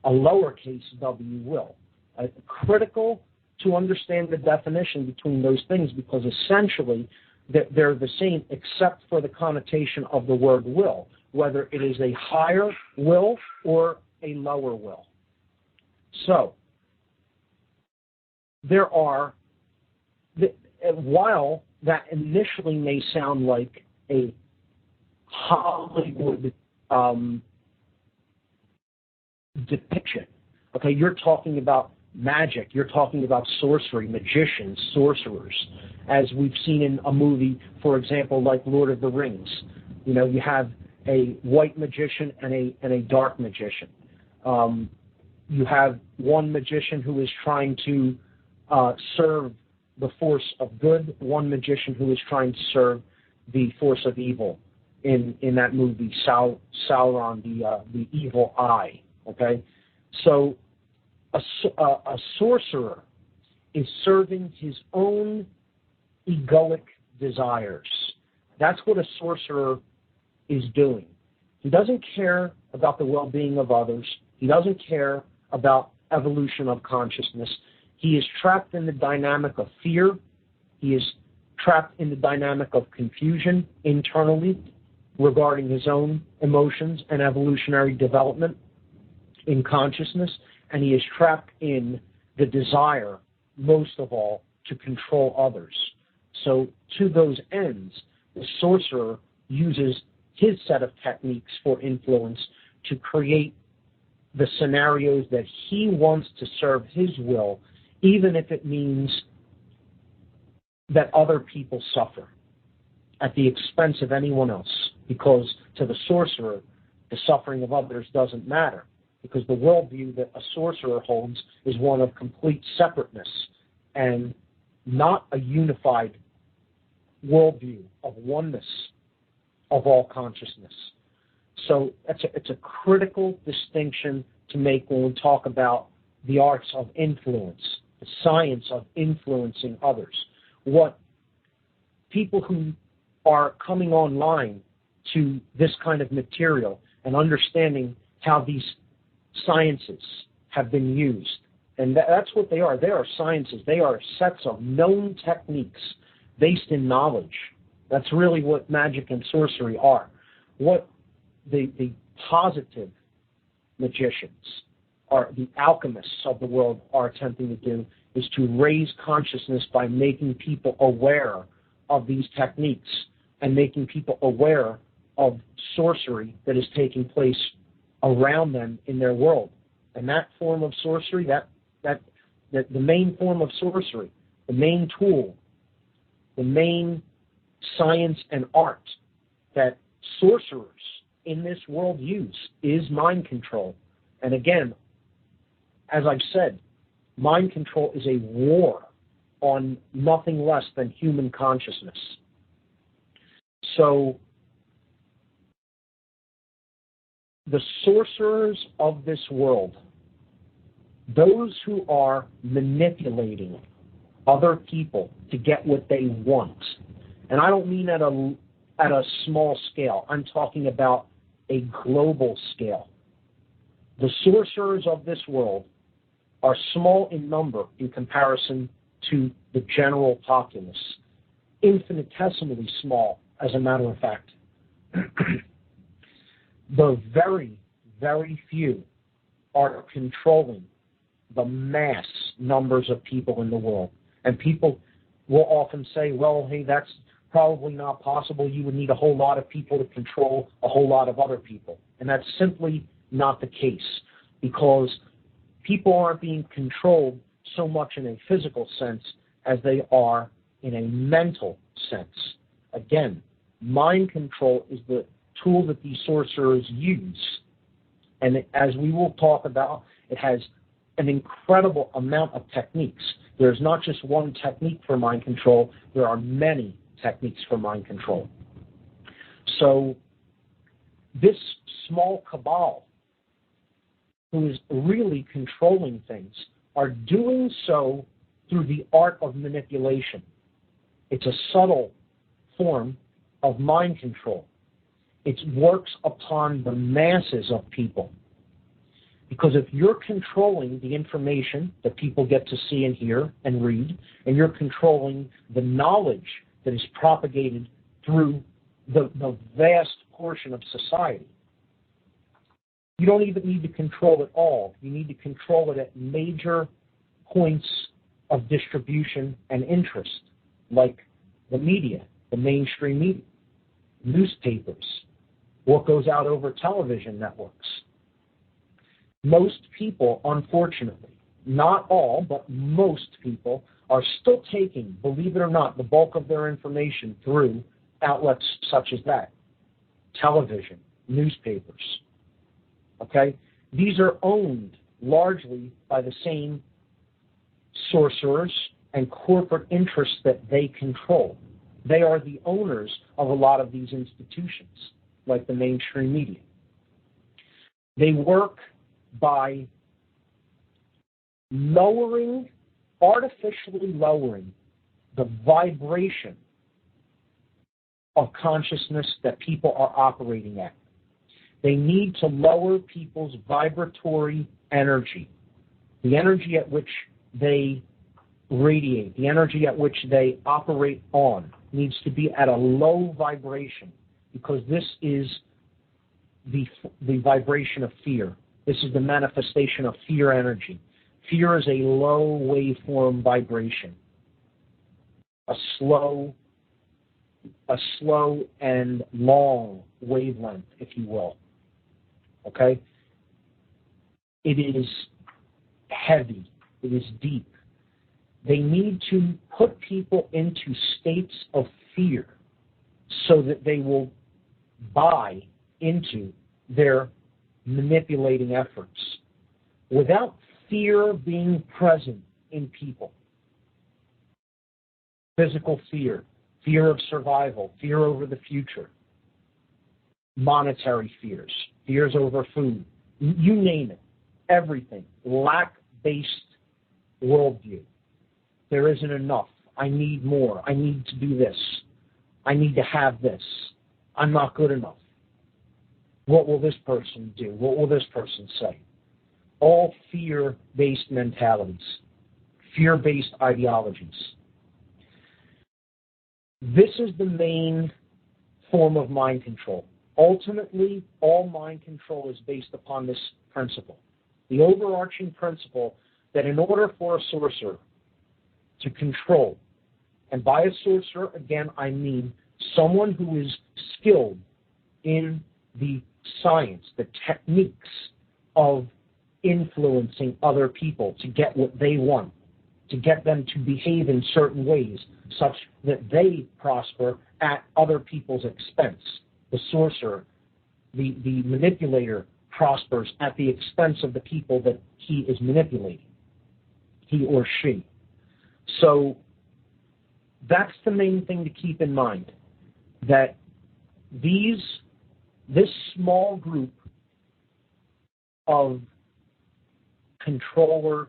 a lowercase w will. Critical to understand the definition between those things, because essentially they're the same except for the connotation of the word will, whether it is a higher will or a lower will. So there are, while that initially may sound like a Hollywood depiction, okay, you're talking about magic, you're talking about sorcery, magicians, sorcerers, as we've seen in a movie, for example, like Lord of the Rings. You know, you have a white magician and a dark magician. You have one magician who is trying to serve the force of good, one magician who is trying to serve the force of evil. In that movie, Sauron, the evil eye. Okay, so a sorcerer is serving his own egoic desires. That's what a sorcerer is doing. He doesn't care about the well-being of others. He doesn't care about evolution of consciousness. He is trapped in the dynamic of fear. He is trapped in the dynamic of confusion internally regarding his own emotions and evolutionary development in consciousness. And he is trapped in the desire, most of all, to control others. So to those ends, the sorcerer uses his set of techniques for influence to create the scenarios that he wants to serve his will, even if it means that other people suffer at the expense of anyone else. Because to the sorcerer, the suffering of others doesn't matter, because the worldview that a sorcerer holds is one of complete separateness and not a unified worldview of oneness of all consciousness. So it's a critical distinction to make when we talk about the arts of influence, the science of influencing others. What people who are coming online to this kind of material and understanding how these sciences have been used, and that's what they are. They are sciences. They are sets of known techniques based in knowledge. That's really what magic and sorcery are. What the positive magicians, are the alchemists of the world, are attempting to do is to raise consciousness by making people aware of these techniques and making people aware of sorcery that is taking place around them in their world. And that form of sorcery, the main form of sorcery, the main tool, the main science and art that sorcerers in this world use is mind control. And again, as I've said, mind control is a war on nothing less than human consciousness. So the sorcerers of this world, those who are manipulating other people to get what they want, and I don't mean at a small scale, I'm talking about a global scale. The sorcerers of this world are small in number in comparison to the general populace, infinitesimally small, as a matter of fact. The very, very few are controlling the mass numbers of people in the world. And people will often say, well, hey, that's probably not possible. You would need a whole lot of people to control a whole lot of other people. And that's simply not the case, because people aren't being controlled so much in a physical sense as they are in a mental sense. Again, mind control is the tool that these sorcerers use. And as we will talk about, it has an incredible amount of techniques. There's not just one technique for mind control. There are many techniques for mind control. So this small cabal who is really controlling things are doing so through the art of manipulation. It's a subtle form of mind control. It works upon the masses of people. Because if you're controlling the information that people get to see and hear and read, and you're controlling the knowledge that is propagated through the vast portion of society, you don't even need to control it all. You need to control it at major points of distribution and interest, like the media, the mainstream media, newspapers, what goes out over television networks. Most people, unfortunately, not all, but most people, are still taking, believe it or not, the bulk of their information through outlets such as that. Television, newspapers. Okay? These are owned largely by the same sorcerers and corporate interests that they control. They are the owners of a lot of these institutions, like the mainstream media. They work by artificially lowering the vibration of consciousness that people are operating at. They need to lower people's vibratory energy, the energy at which they radiate, the energy at which they operate on needs to be at a low vibration, because this is the vibration of fear. This is the manifestation of fear energy. Fear is a low waveform vibration, a slow and long wavelength, if you will. Okay? It is heavy. It is deep. They need to put people into states of fear so that they will buy into their manipulating efforts. Without fear being present in people, physical fear, fear of survival, fear over the future, monetary fears, fears over food, you name it, everything, lack-based worldview. There isn't enough. I need more. I need to do this. I need to have this. I'm not good enough. What will this person do? What will this person say? All fear-based mentalities, fear-based ideologies. This is the main form of mind control. Ultimately, all mind control is based upon this principle. The overarching principle that in order for a sorcerer to control, and by a sorcerer, again, I mean someone who is skilled in the science, the techniques of influencing other people to get what they want, to get them to behave in certain ways such that they prosper at other people's expense. The sorcerer, the manipulator, prospers at the expense of the people that he is manipulating, he or she. So that's the main thing to keep in mind, that this small group of controller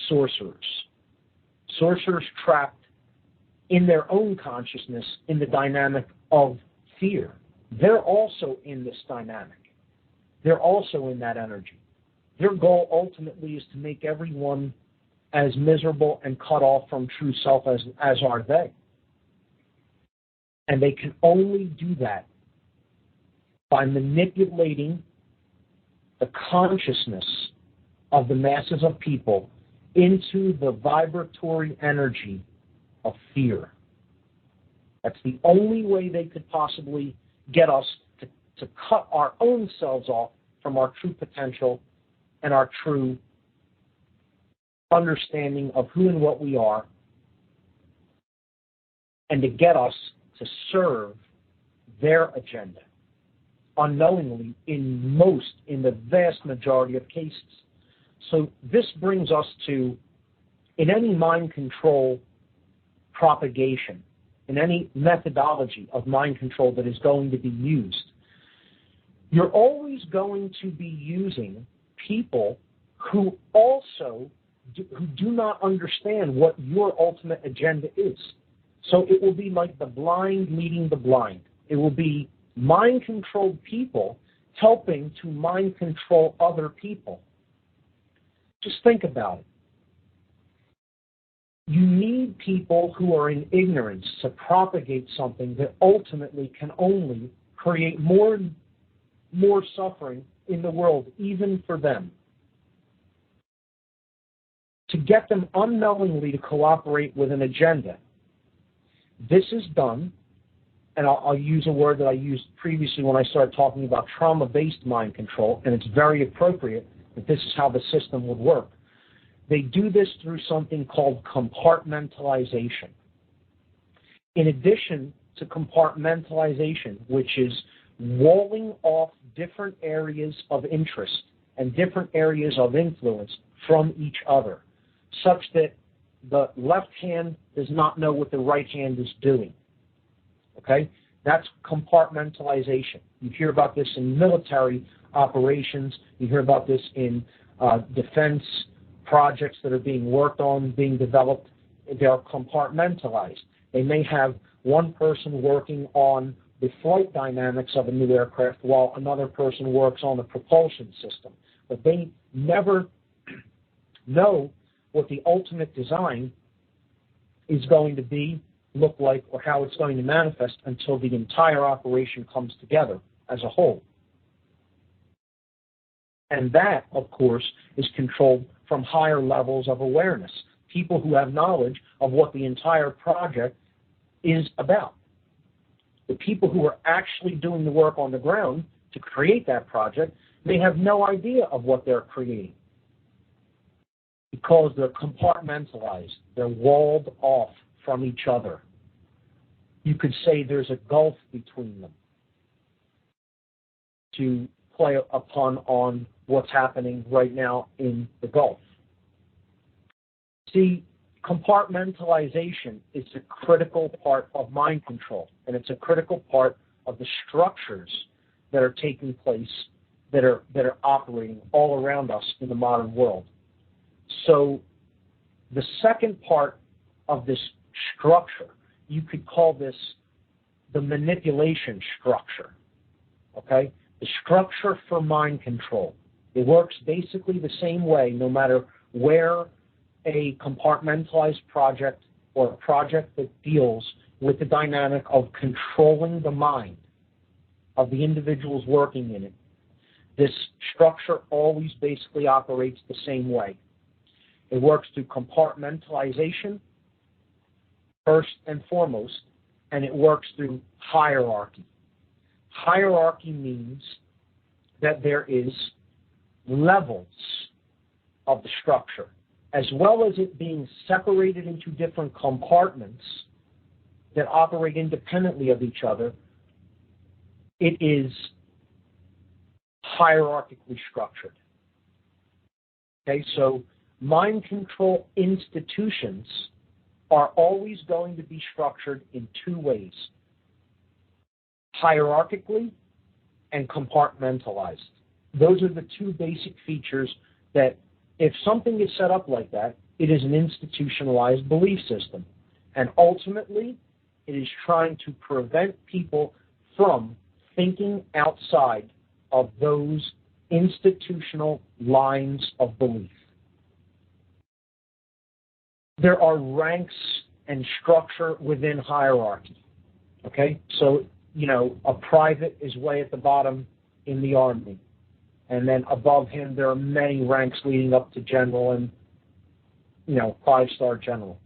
sorcerers trapped in their own consciousness in the dynamic of fear, they're also in this dynamic. They're also in that energy. Their goal ultimately is to make everyone as miserable and cut off from true self as are they. And they can only do that by manipulating the consciousness of the masses of people into the vibratory energy of fear. That's the only way they could possibly get us to cut our own selves off from our true potential and our true understanding of who and what we are, and to get us to serve their agenda unknowingly in the vast majority of cases. So this brings us to, in any mind control propagation, in any methodology of mind control that is going to be used, you're always going to be using people who do not understand what your ultimate agenda is. So it will be like the blind leading the blind. It will be mind-controlled people helping to mind control other people. Just think about it. You need people who are in ignorance to propagate something that ultimately can only create more and more suffering in the world, even for them. To get them unknowingly to cooperate with an agenda. This is done, and I'll use a word that I used previously when I started talking about trauma-based mind control, and it's very appropriate that this is how the system would work. They do this through something called compartmentalization. In addition to compartmentalization, which is walling off different areas of interest and different areas of influence from each other, such that the left hand does not know what the right hand is doing. Okay? That's compartmentalization. You hear about this in military operations. You hear about this in defense projects that are being worked on, being developed. They are compartmentalized. They may have one person working on the flight dynamics of a new aircraft while another person works on the propulsion system. But they never know what the ultimate design is going to be, look like, or how it's going to manifest until the entire operation comes together as a whole. And that, of course, is controlled from higher levels of awareness. People who have knowledge of what the entire project is about. The people who are actually doing the work on the ground to create that project may have no idea of what they're creating, because they're compartmentalized. They're walled off from each other. You could say there's a gulf between them. to play upon on what's happening right now in the Gulf. See, compartmentalization is a critical part of mind control, and it's a critical part of the structures that are taking place, that are operating all around us in the modern world. So the second part of this structure, you could call this the manipulation structure, okay? The structure for mind control. It works basically the same way no matter where a compartmentalized project or a project that deals with the dynamic of controlling the mind of the individuals working in it. This structure always basically operates the same way. It works through compartmentalization, first and foremost, and it works through hierarchy. Hierarchy means that there is levels of the structure, as well as it being separated into different compartments that operate independently of each other. It is hierarchically structured. Okay, so mind control institutions are always going to be structured in two ways: hierarchically and compartmentalized. Those are the two basic features that, if something is set up like that, it is an institutionalized belief system. And ultimately, it is trying to prevent people from thinking outside of those institutional lines of belief. There are ranks and structure within hierarchy. Okay? So, a private is way at the bottom in the Army. And then above him, there are many ranks leading up to general and, 5-star general.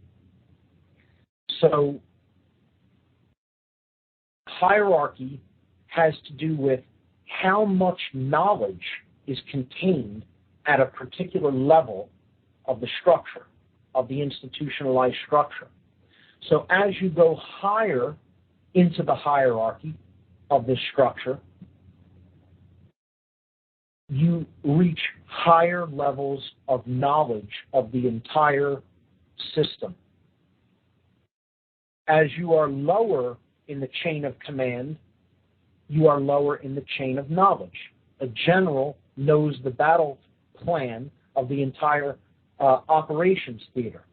So hierarchy has to do with how much knowledge is contained at a particular level of the structure, of the institutionalized structure. So as you go higher into the hierarchy of this structure, you reach higher levels of knowledge of the entire system. As you are lower in the chain of command, you are lower in the chain of knowledge. A general knows the battle plan of the entire operations theater.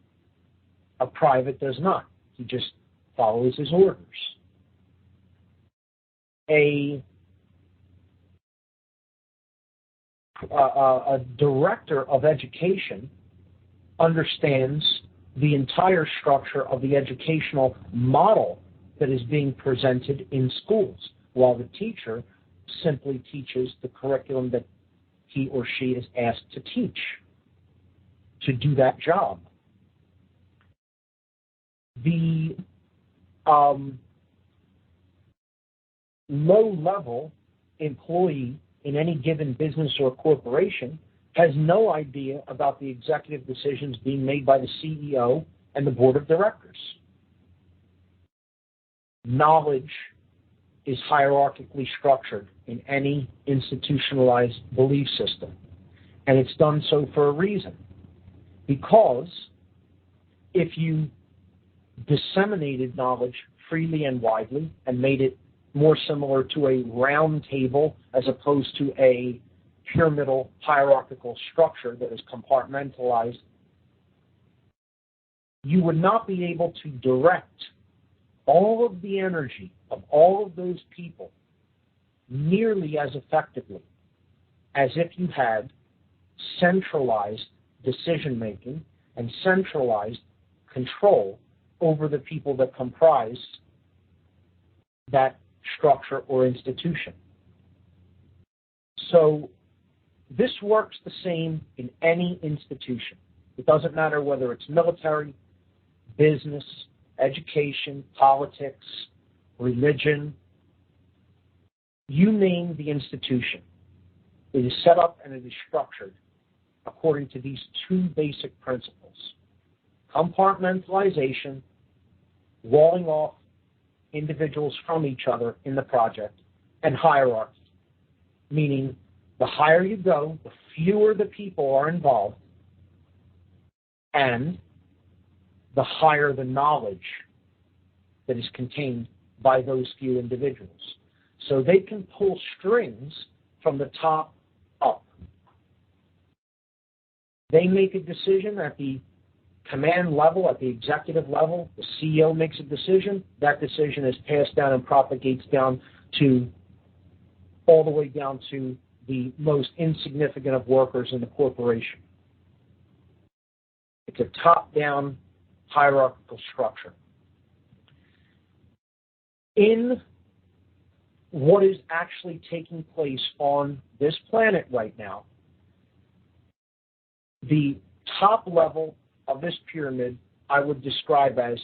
A private does not. He just follows his orders. A director of education understands the entire structure of the educational model that is being presented in schools, while the teacher simply teaches the curriculum that he or she is asked to teach, to do that job. The low-level employee in any given business or corporation has no idea about the executive decisions being made by the CEO and the board of directors. Knowledge is hierarchically structured in any institutionalized belief system. And it's done so for a reason. Because if you disseminated knowledge freely and widely and made it more similar to a round table as opposed to a pyramidal hierarchical structure that is compartmentalized, you would not be able to direct all of the energy of all of those people nearly as effectively as if you had centralized decision-making and centralized control over the people that comprise that structure or institution. So this works the same in any institution. It doesn't matter whether it's military, business, education, politics, religion. You name the institution. It is set up and it is structured according to these two basic principles: compartmentalization, walling off individuals from each other in the project, and hierarchy. meaning the higher you go, the fewer the people are involved, and the higher the knowledge that is contained by those few individuals. So they can pull strings from the top up. They make a decision at the command level, at the executive level. The CEO makes a decision. That decision is passed down and propagates down to all the way down to the most insignificant of workers in the corporation. It's a top-down hierarchical structure. In what is actually taking place on this planet right now, the top level of this pyramid I would describe as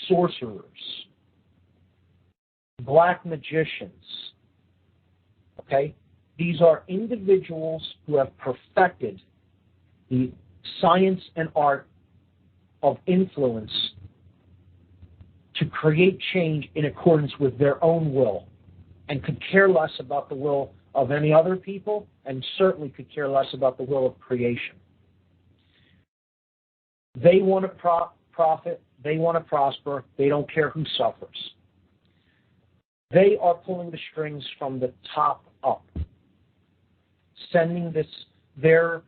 sorcerers, black magicians. Okay? These are individuals who have perfected the science and art of influence to create change in accordance with their own will, and could care less about the will of any other people, and certainly could care less about the will of creation. They want to profit, they want to prosper, they don't care who suffers. They are pulling the strings from the top up, sending their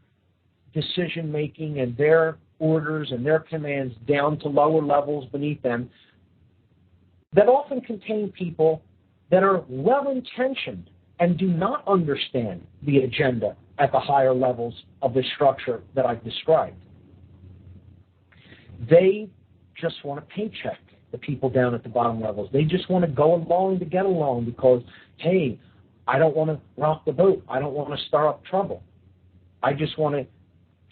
decision-making and their orders and their commands down to lower levels beneath them that often contain people that are well-intentioned and do not understand the agenda at the higher levels of the structure that I've described. They just want a paycheck, the people down at the bottom levels. They just want to go along to get along because, hey, I don't want to rock the boat. I don't want to stir up trouble. I just want to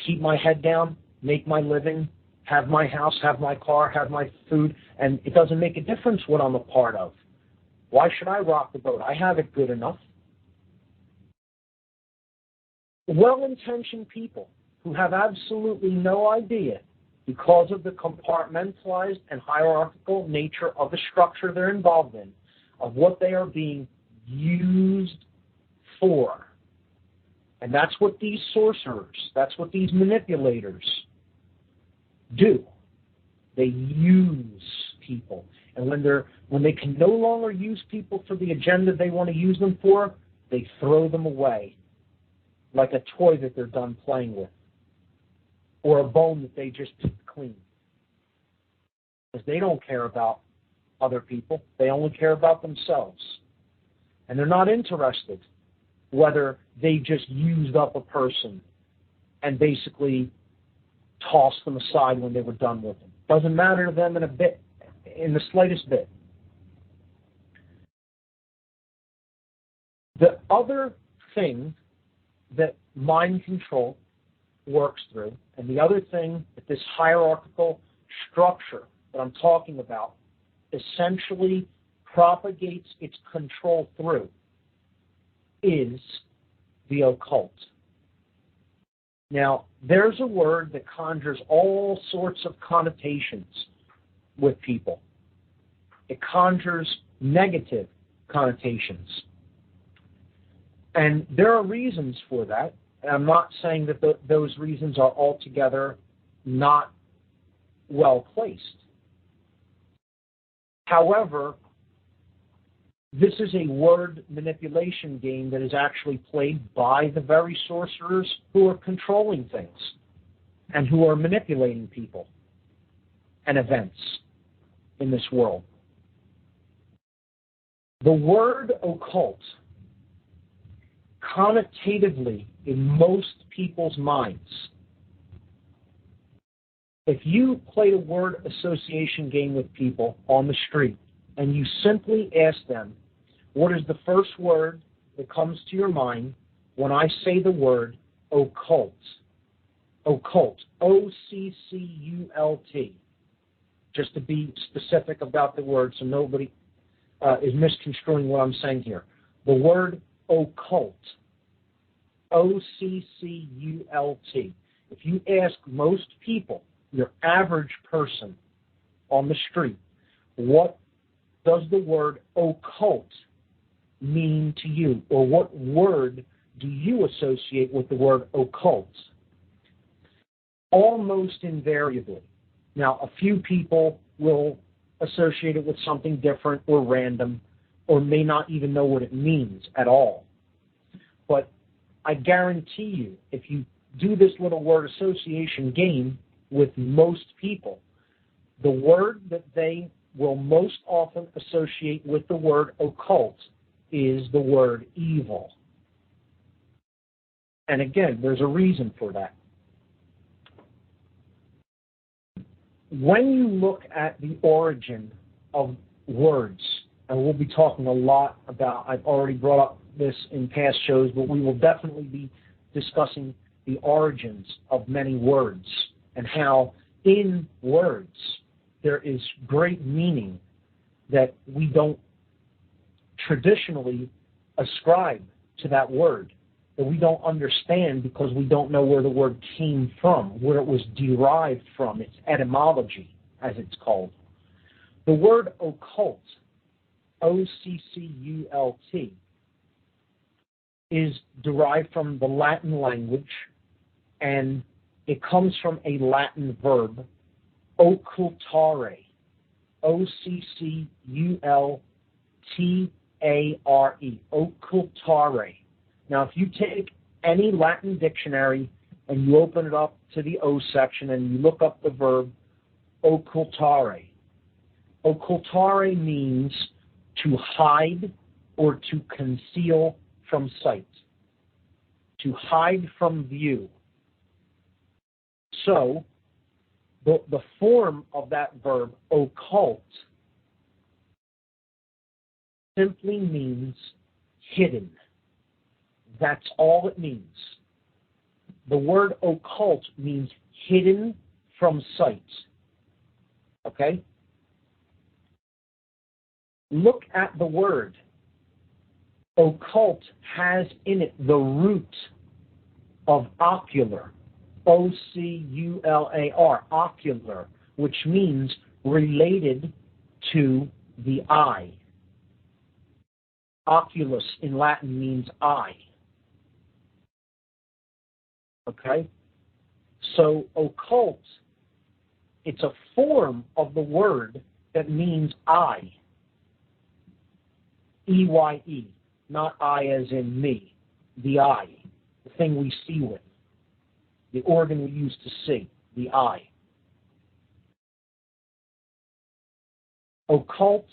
keep my head down, make my living, have my house, have my car, have my food, and it doesn't make a difference what I'm a part of. Why should I rock the boat? I have it good enough. Well-intentioned people who have absolutely no idea, because of the compartmentalized and hierarchical nature of the structure they're involved in, of what they are being used for. And that's what these sorcerers, that's what these manipulators do. They use people. And when they can no longer use people for the agenda they want to use them for, they throw them away like a toy that they're done playing with, or a bone that they just picked clean. Because they don't care about other people. They only care about themselves. And they're not interested whether they just used up a person and basically tossed them aside when they were done with them. Doesn't matter to them in the slightest bit. The other thing that mind control works through, and the other thing that this hierarchical structure that I'm talking about essentially propagates its control through, is the occult. Now, there's a word that conjures all sorts of connotations with people. It conjures negative connotations. And there are reasons for that. And I'm not saying that those reasons are altogether not well placed. However, this is a word manipulation game that is actually played by the very sorcerers who are controlling things and who are manipulating people and events in this world. The word occult, connotatively in most people's minds, if you played a word association game with people on the street and you simply ask them, what is the first word that comes to your mind when I say the word occult? Occult. O-C-C-U-L-T. Just to be specific about the word so nobody is misconstruing what I'm saying here. The word occult. O-C-C-U-L-T. If you ask most people, your average person on the street, what does the word occult mean to you? Or what word do you associate with the word occult? Almost invariably. Now, a few people will associate it with something different or random, or may not even know what it means at all. But I guarantee you, if you do this little word association game with most people, the word that they will most often associate with the word occult is the word evil. And again, there's a reason for that. When you look at the origin of words, and we'll be talking a lot about, I've already brought up this in past shows, but we will definitely be discussing the origins of many words and how in words there is great meaning that we don't traditionally ascribe to that word, that we don't understand because we don't know where the word came from, where it was derived from, its etymology, as it's called. The word occult, O-C-C-U-L-T, is derived from the Latin language, and it comes from a Latin verb, occultare, O-C-C-U-L-T-A-R-E, occultare. Now, if you take any Latin dictionary and you open it up to the O section and you look up the verb occultare, occultare means to hide or to conceal from sight, to hide from view. So, the form of that verb, occult, simply means hidden. That's all it means. The word occult means hidden from sight. Okay? Look at the word. Occult has in it the root of ocular, O-C-U-L-A-R, ocular, which means related to the eye. Oculus in Latin means eye. Okay? So occult, it's a form of the word that means eye. E-Y-E, not I as in me, the eye, the thing we see with, the organ we use to see, the eye. Occult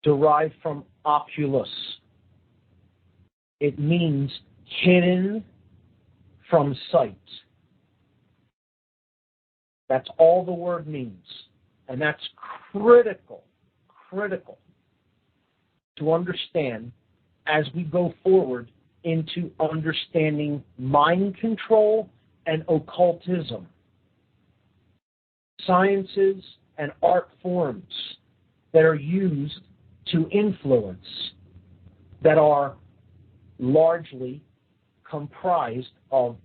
derived from oculus. It means hidden from sight. That's all the word means. And that's critical to understand as we go forward into understanding mind control and occultism, sciences and art forms that are used to influence, that are largely comprised of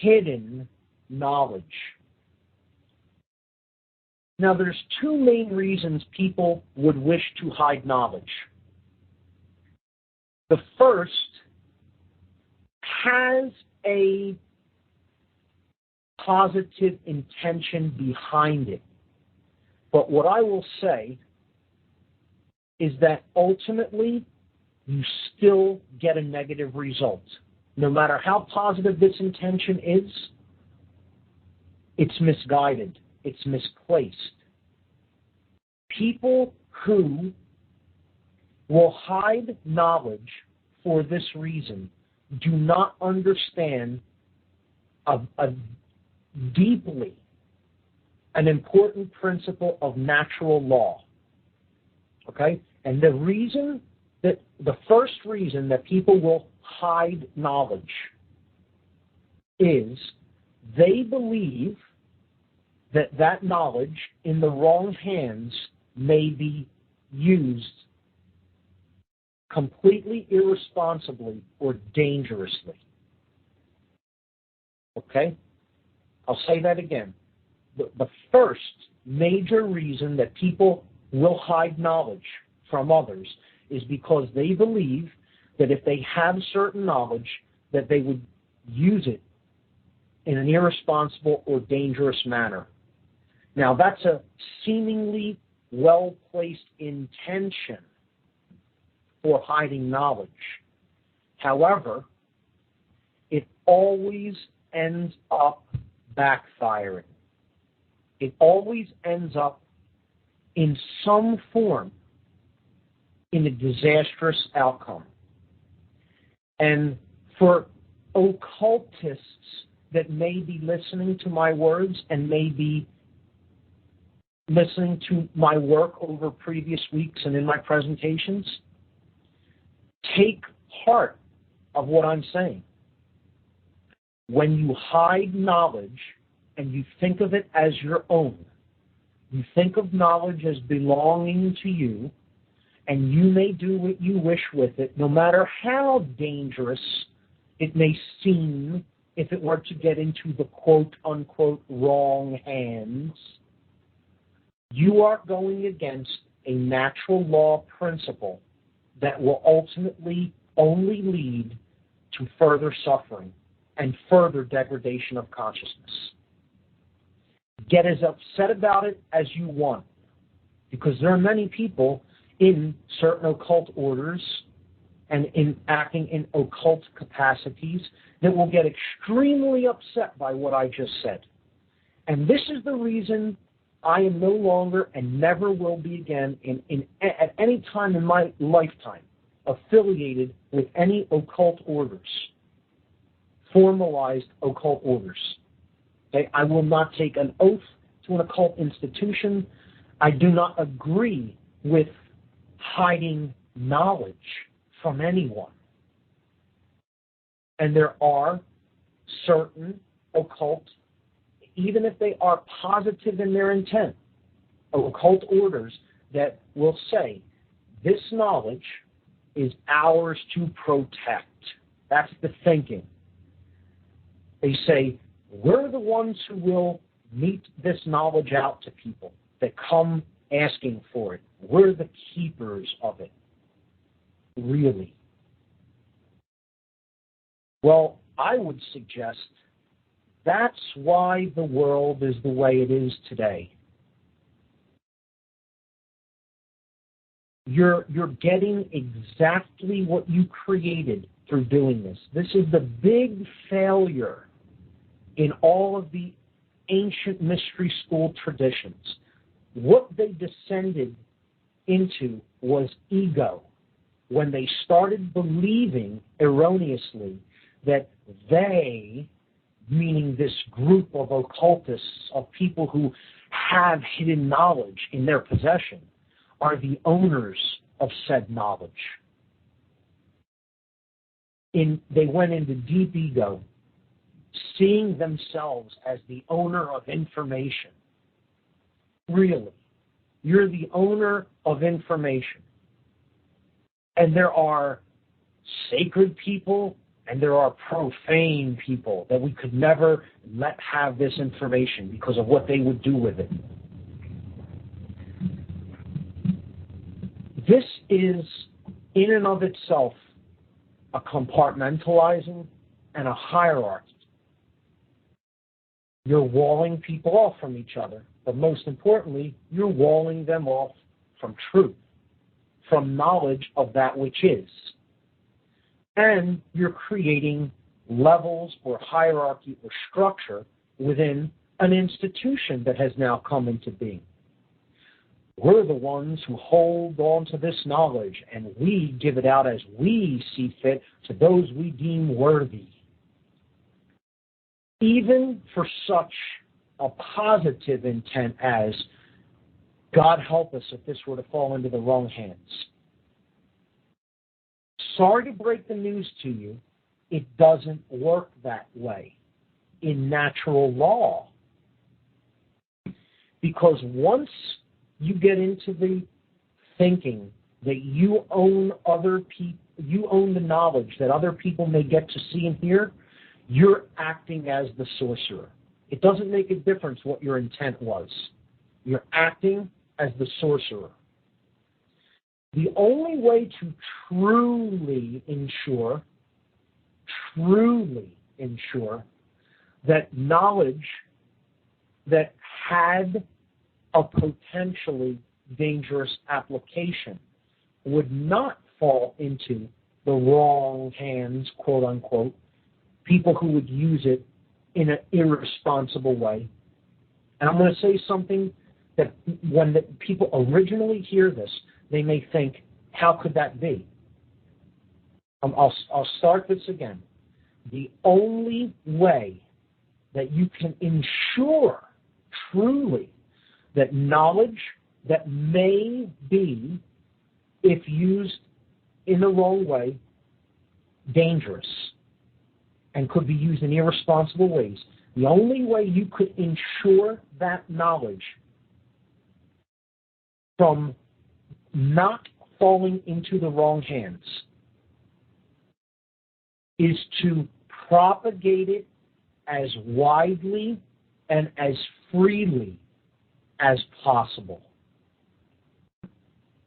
hidden knowledge. Now, there's two main reasons people would wish to hide knowledge. The first has a positive intention behind it. But what I will say is that ultimately you still get a negative result. No matter how positive this intention is, it's misguided, it's misplaced. People who will hide knowledge for this reason do not understand a deeply an important principle of natural law. Okay? And the first reason that people will hide knowledge is they believe that knowledge in the wrong hands may be used completely irresponsibly or dangerously. Okay? I'll say that again. The first major reason that people will hide knowledge from others is because they believe that if they have certain knowledge, that they would use it in an irresponsible or dangerous manner. Now, that's a seemingly well-placed intention for hiding knowledge. However, it always ends up backfiring. It always ends up in some form in a disastrous outcome. And for occultists that may be listening to my words and may be listening to my work over previous weeks and in my presentations, take heart of what I'm saying. When you hide knowledge and you think of it as your own, you think of knowledge as belonging to you, and you may do what you wish with it, no matter how dangerous it may seem if it were to get into the quote-unquote wrong hands. You are going against a natural law principle that will ultimately only lead to further suffering and further degradation of consciousness. Get as upset about it as you want, because there are many people in certain occult orders and in acting in occult capacities that will get extremely upset by what I just said. And this is the reason I am no longer and never will be again at any time in my lifetime affiliated with any occult orders, formalized occult orders. Okay? I will not take an oath to an occult institution. I do not agree with hiding knowledge from anyone. And there are certain occult, even if they are positive in their intent, occult orders that will say, this knowledge is ours to protect. That's the thinking. They say, we're the ones who will mete this knowledge out to people that come asking for it. We're the keepers of it. Really? Well, I would suggest that's why the world is the way it is today. You're getting exactly what you created through doing this. This is the big failure in all of the ancient mystery school traditions. What they descended into was ego when they started believing erroneously that they, meaning this group of occultists, of people who have hidden knowledge in their possession, are the owners of said knowledge. They went into deep ego, seeing themselves as the owner of information. Really, you're the owner of information. And there are sacred people and there are profane people that we could never let have this information because of what they would do with it. This is, in and of itself, a compartmentalizing and a hierarchy. You're walling people off from each other, but most importantly, you're walling them off from truth, from knowledge of that which is. And you're creating levels or hierarchy or structure within an institution that has now come into being. We're the ones who hold on to this knowledge, and we give it out as we see fit to those we deem worthy. Even for such a positive intent as, God help us if this were to fall into the wrong hands. Sorry to break the news to you, it doesn't work that way in natural law. Because once you get into the thinking that you own other people, you own the knowledge that other people may get to see and hear, you're acting as the sorcerer. It doesn't make a difference what your intent was. You're acting as the sorcerer. The only way to truly ensure that knowledge that had a potentially dangerous application would not fall into the wrong hands, quote unquote, people who would use it in an irresponsible way. And I'm going to say something that when the people originally hear this, they may think, how could that be? I'll start this again. The only way that you can ensure truly that knowledge that may be, if used in the wrong way, dangerous and could be used in irresponsible ways, the only way you could ensure that knowledge from not falling into the wrong hands is to propagate it as widely and as freely as possible.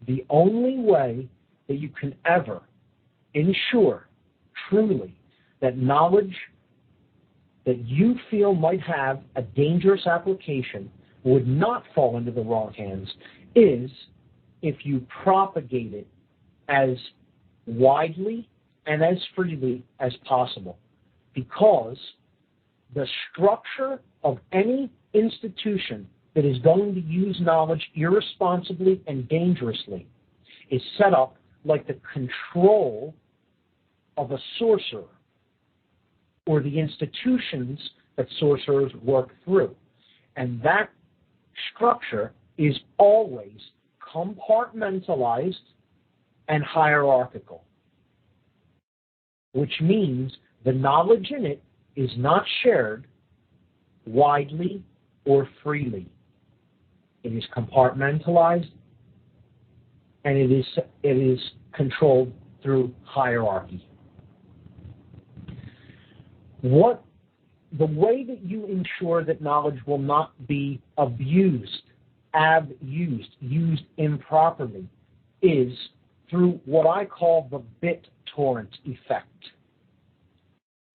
The only way that you can ever ensure truly that knowledge that you feel might have a dangerous application would not fall into the wrong hands is if you propagate it as widely and as freely as possible. Because the structure of any institution that is going to use knowledge irresponsibly and dangerously is set up like the control of a sorcerer or the institutions that sorcerers work through. And that structure is always compartmentalized and hierarchical, which means the knowledge in it is not shared widely or freely. It is compartmentalized and it is controlled through hierarchy. The way that you ensure that knowledge will not be abused, used improperly, is through what I call the BitTorrent effect.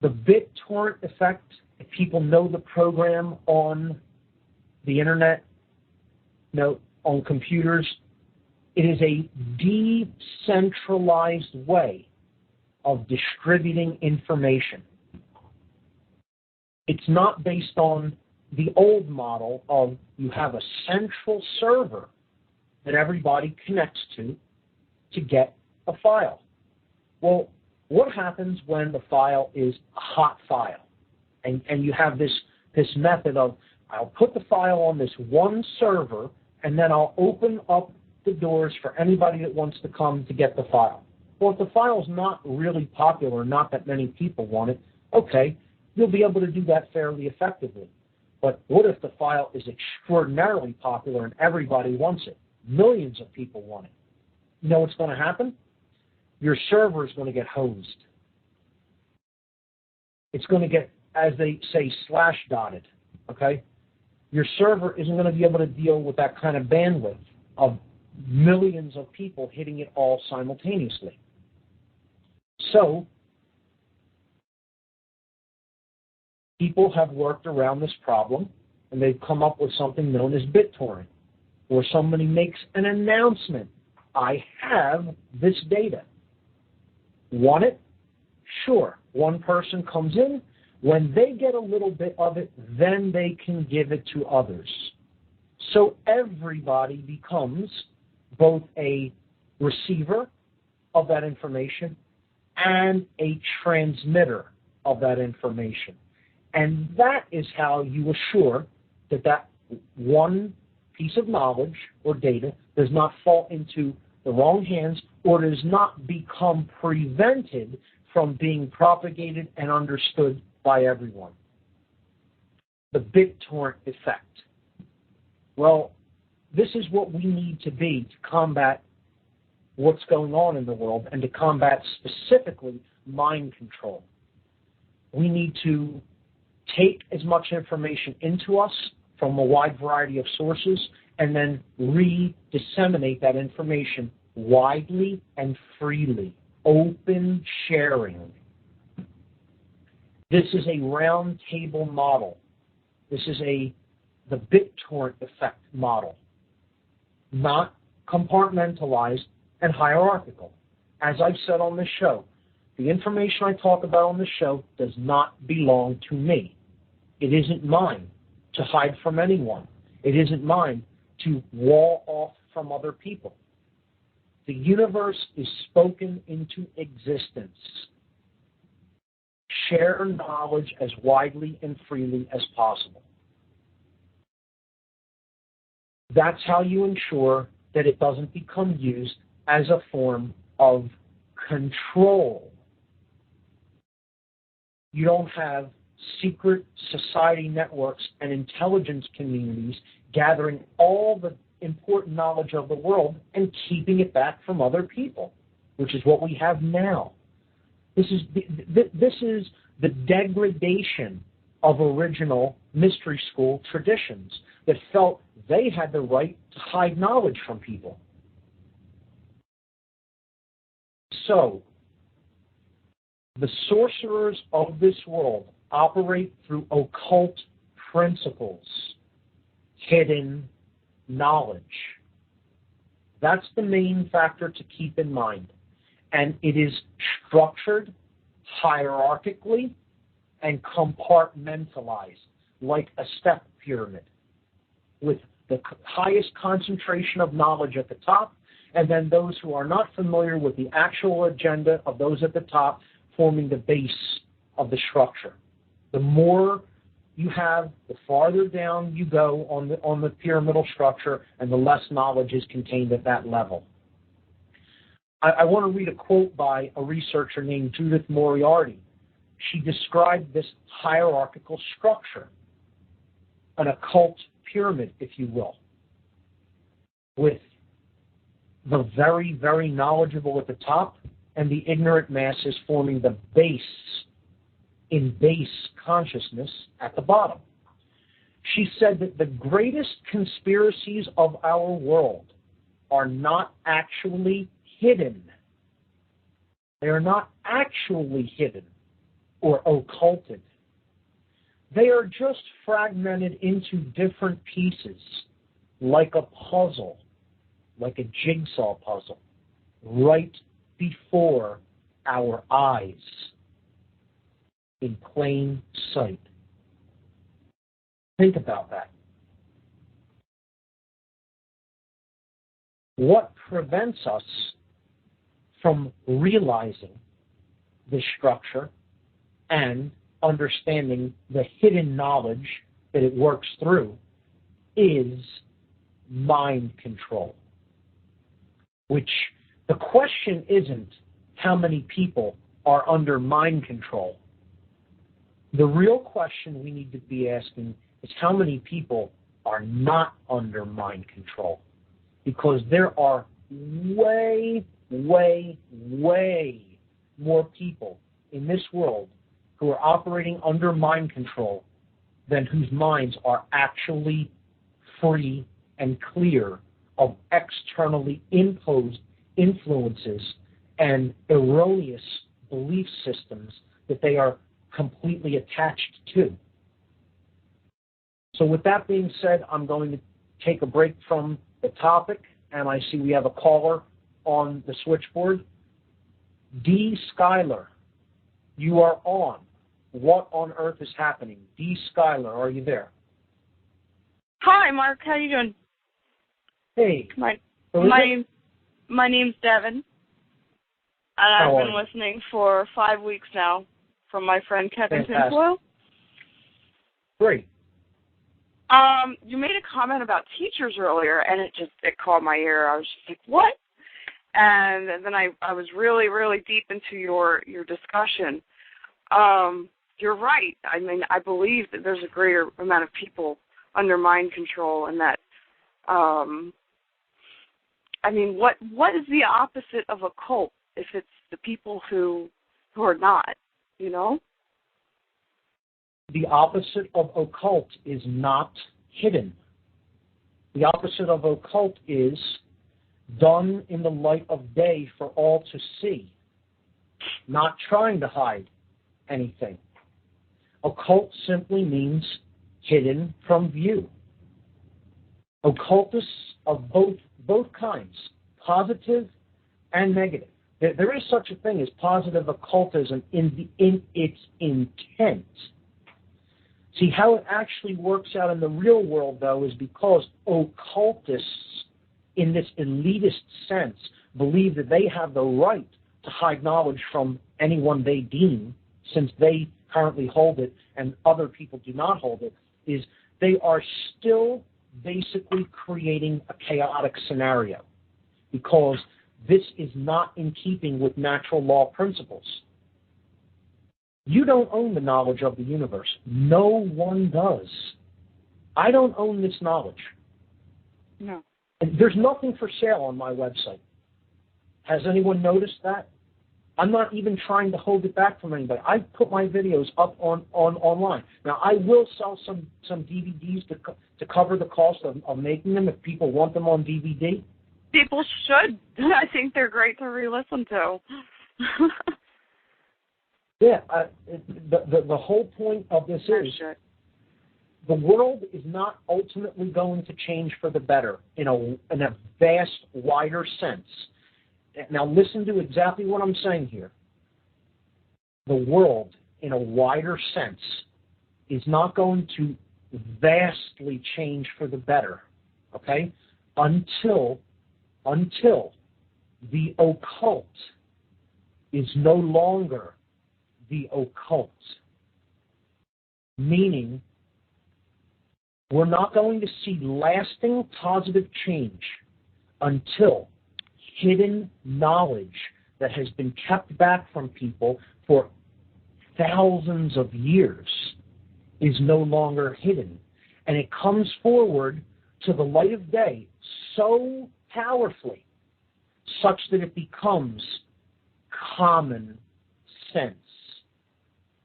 The BitTorrent effect, if people know the program on the internet, on computers, it is a decentralized way of distributing information. It's not based on the old model of you have a central server that everybody connects to get a file. Well, what happens when the file is a hot file? And you have this method of, I'll put the file on this one server, and then I'll open up the doors for anybody that wants to come to get the file. Well, if the file's not really popular, not that many people want it, okay, you'll be able to do that fairly effectively. But what if the file is extraordinarily popular and everybody wants it? Millions of people want it. You know what's going to happen? Your server is going to get hosed. It's going to get, as they say, slash-dotted, okay? Your server isn't going to be able to deal with that kind of bandwidth of millions of people hitting it all simultaneously. So, people have worked around this problem, and they've come up with something known as BitTorrent, where somebody makes an announcement. I have this data. Want it? Sure. One person comes in. When they get a little bit of it, then they can give it to others. So everybody becomes both a receiver of that information and a transmitter of that information. And that is how you assure that one piece of knowledge or data does not fall into the wrong hands or does not become prevented from being propagated and understood by everyone. The BitTorrent effect. Well, this is what we need to be to combat what's going on in the world and to combat specifically mind control. We need to take as much information into us from a wide variety of sources and then re-disseminate that information widely and freely, open sharing. This is a round table model. This is the BitTorrent effect model, not compartmentalized and hierarchical. As I've said on this show, the information I talk about on this show does not belong to me. It isn't mine to hide from anyone. It isn't mine to wall off from other people. The universe is spoken into existence. Share knowledge as widely and freely as possible. That's how you ensure that it doesn't become used as a form of control. You don't have secret society networks and intelligence communities gathering all the important knowledge of the world and keeping it back from other people, which is what we have now. This is the degradation of original mystery school traditions that felt they had the right to hide knowledge from people. So, the sorcerers of this world operate through occult principles, hidden knowledge. That's the main factor to keep in mind. And it is structured hierarchically and compartmentalized like a step pyramid, with the highest concentration of knowledge at the top, and then those who are not familiar with the actual agenda of those at the top forming the base of the structure. The more you have, the farther down you go on the pyramidal structure, and the less knowledge is contained at that level. I want to read a quote by a researcher named Judith Moriarty. She described this hierarchical structure, an occult pyramid, if you will, with the very, very knowledgeable at the top and the ignorant masses forming the base in base consciousness at the bottom. She said that the greatest conspiracies of our world are not actually hidden. They are not actually hidden or occulted. They are just fragmented into different pieces, like a puzzle, like a jigsaw puzzle, right before our eyes, in plain sight. Think about that. What prevents us from realizing this structure and understanding the hidden knowledge that it works through is mind control. Which the question isn't how many people are under mind control. The real question we need to be asking is how many people are not under mind control. Because there are way, way, way more people in this world who are operating under mind control than whose minds are actually free and clear of externally imposed influences and erroneous belief systems that they are completely attached to. So with that being said, I'm going to take a break from the topic, and I see we have a caller on the switchboard. D. Schuyler, you are on. What on earth is happening? D. Schuyler, are you there? Hi, Mark. How you doing? Hey. My name's Devin, and I've been listening for 5 weeks now from my friend Kevin Tinfoil. Great. You made a comment about teachers earlier, and it caught my ear. I was just like, what? And then I was really, really deep into your discussion. You're right. I mean, I believe that there's a greater amount of people under mind control, and that, I mean, what is the opposite of a cult if it's the people who are not, you know? The opposite of occult is not hidden. The opposite of occult is done in the light of day for all to see, not trying to hide anything. Occult simply means hidden from view. Occultists of both kinds, positive and negative. There is such a thing as positive occultism in its intent. See, how it actually works out in the real world, though, is because occultists, in this elitist sense, believe that they have the right to hide knowledge from anyone they deem, since they currently hold it and other people do not hold it, is they are still basically creating a chaotic scenario, because this is not in keeping with natural law principles. You don't own the knowledge of the universe. No one does. I don't own this knowledge. No. And there's nothing for sale on my website. Has anyone noticed that? I'm not even trying to hold it back from anybody. I put my videos up online. Now, I will sell some DVDs to cover the cost of making them if people want them on DVD. People should. I think they're great to re-listen to. Yeah, the whole point of this is the world is not ultimately going to change for the better in a vast, wider sense. Now listen to exactly what I'm saying here. The world, in a wider sense, is not going to vastly change for the better, okay, until the occult is no longer the occult. Meaning, we're not going to see lasting positive change until hidden knowledge that has been kept back from people for thousands of years is no longer hidden. And it comes forward to the light of day so powerfully, such that it becomes common sense.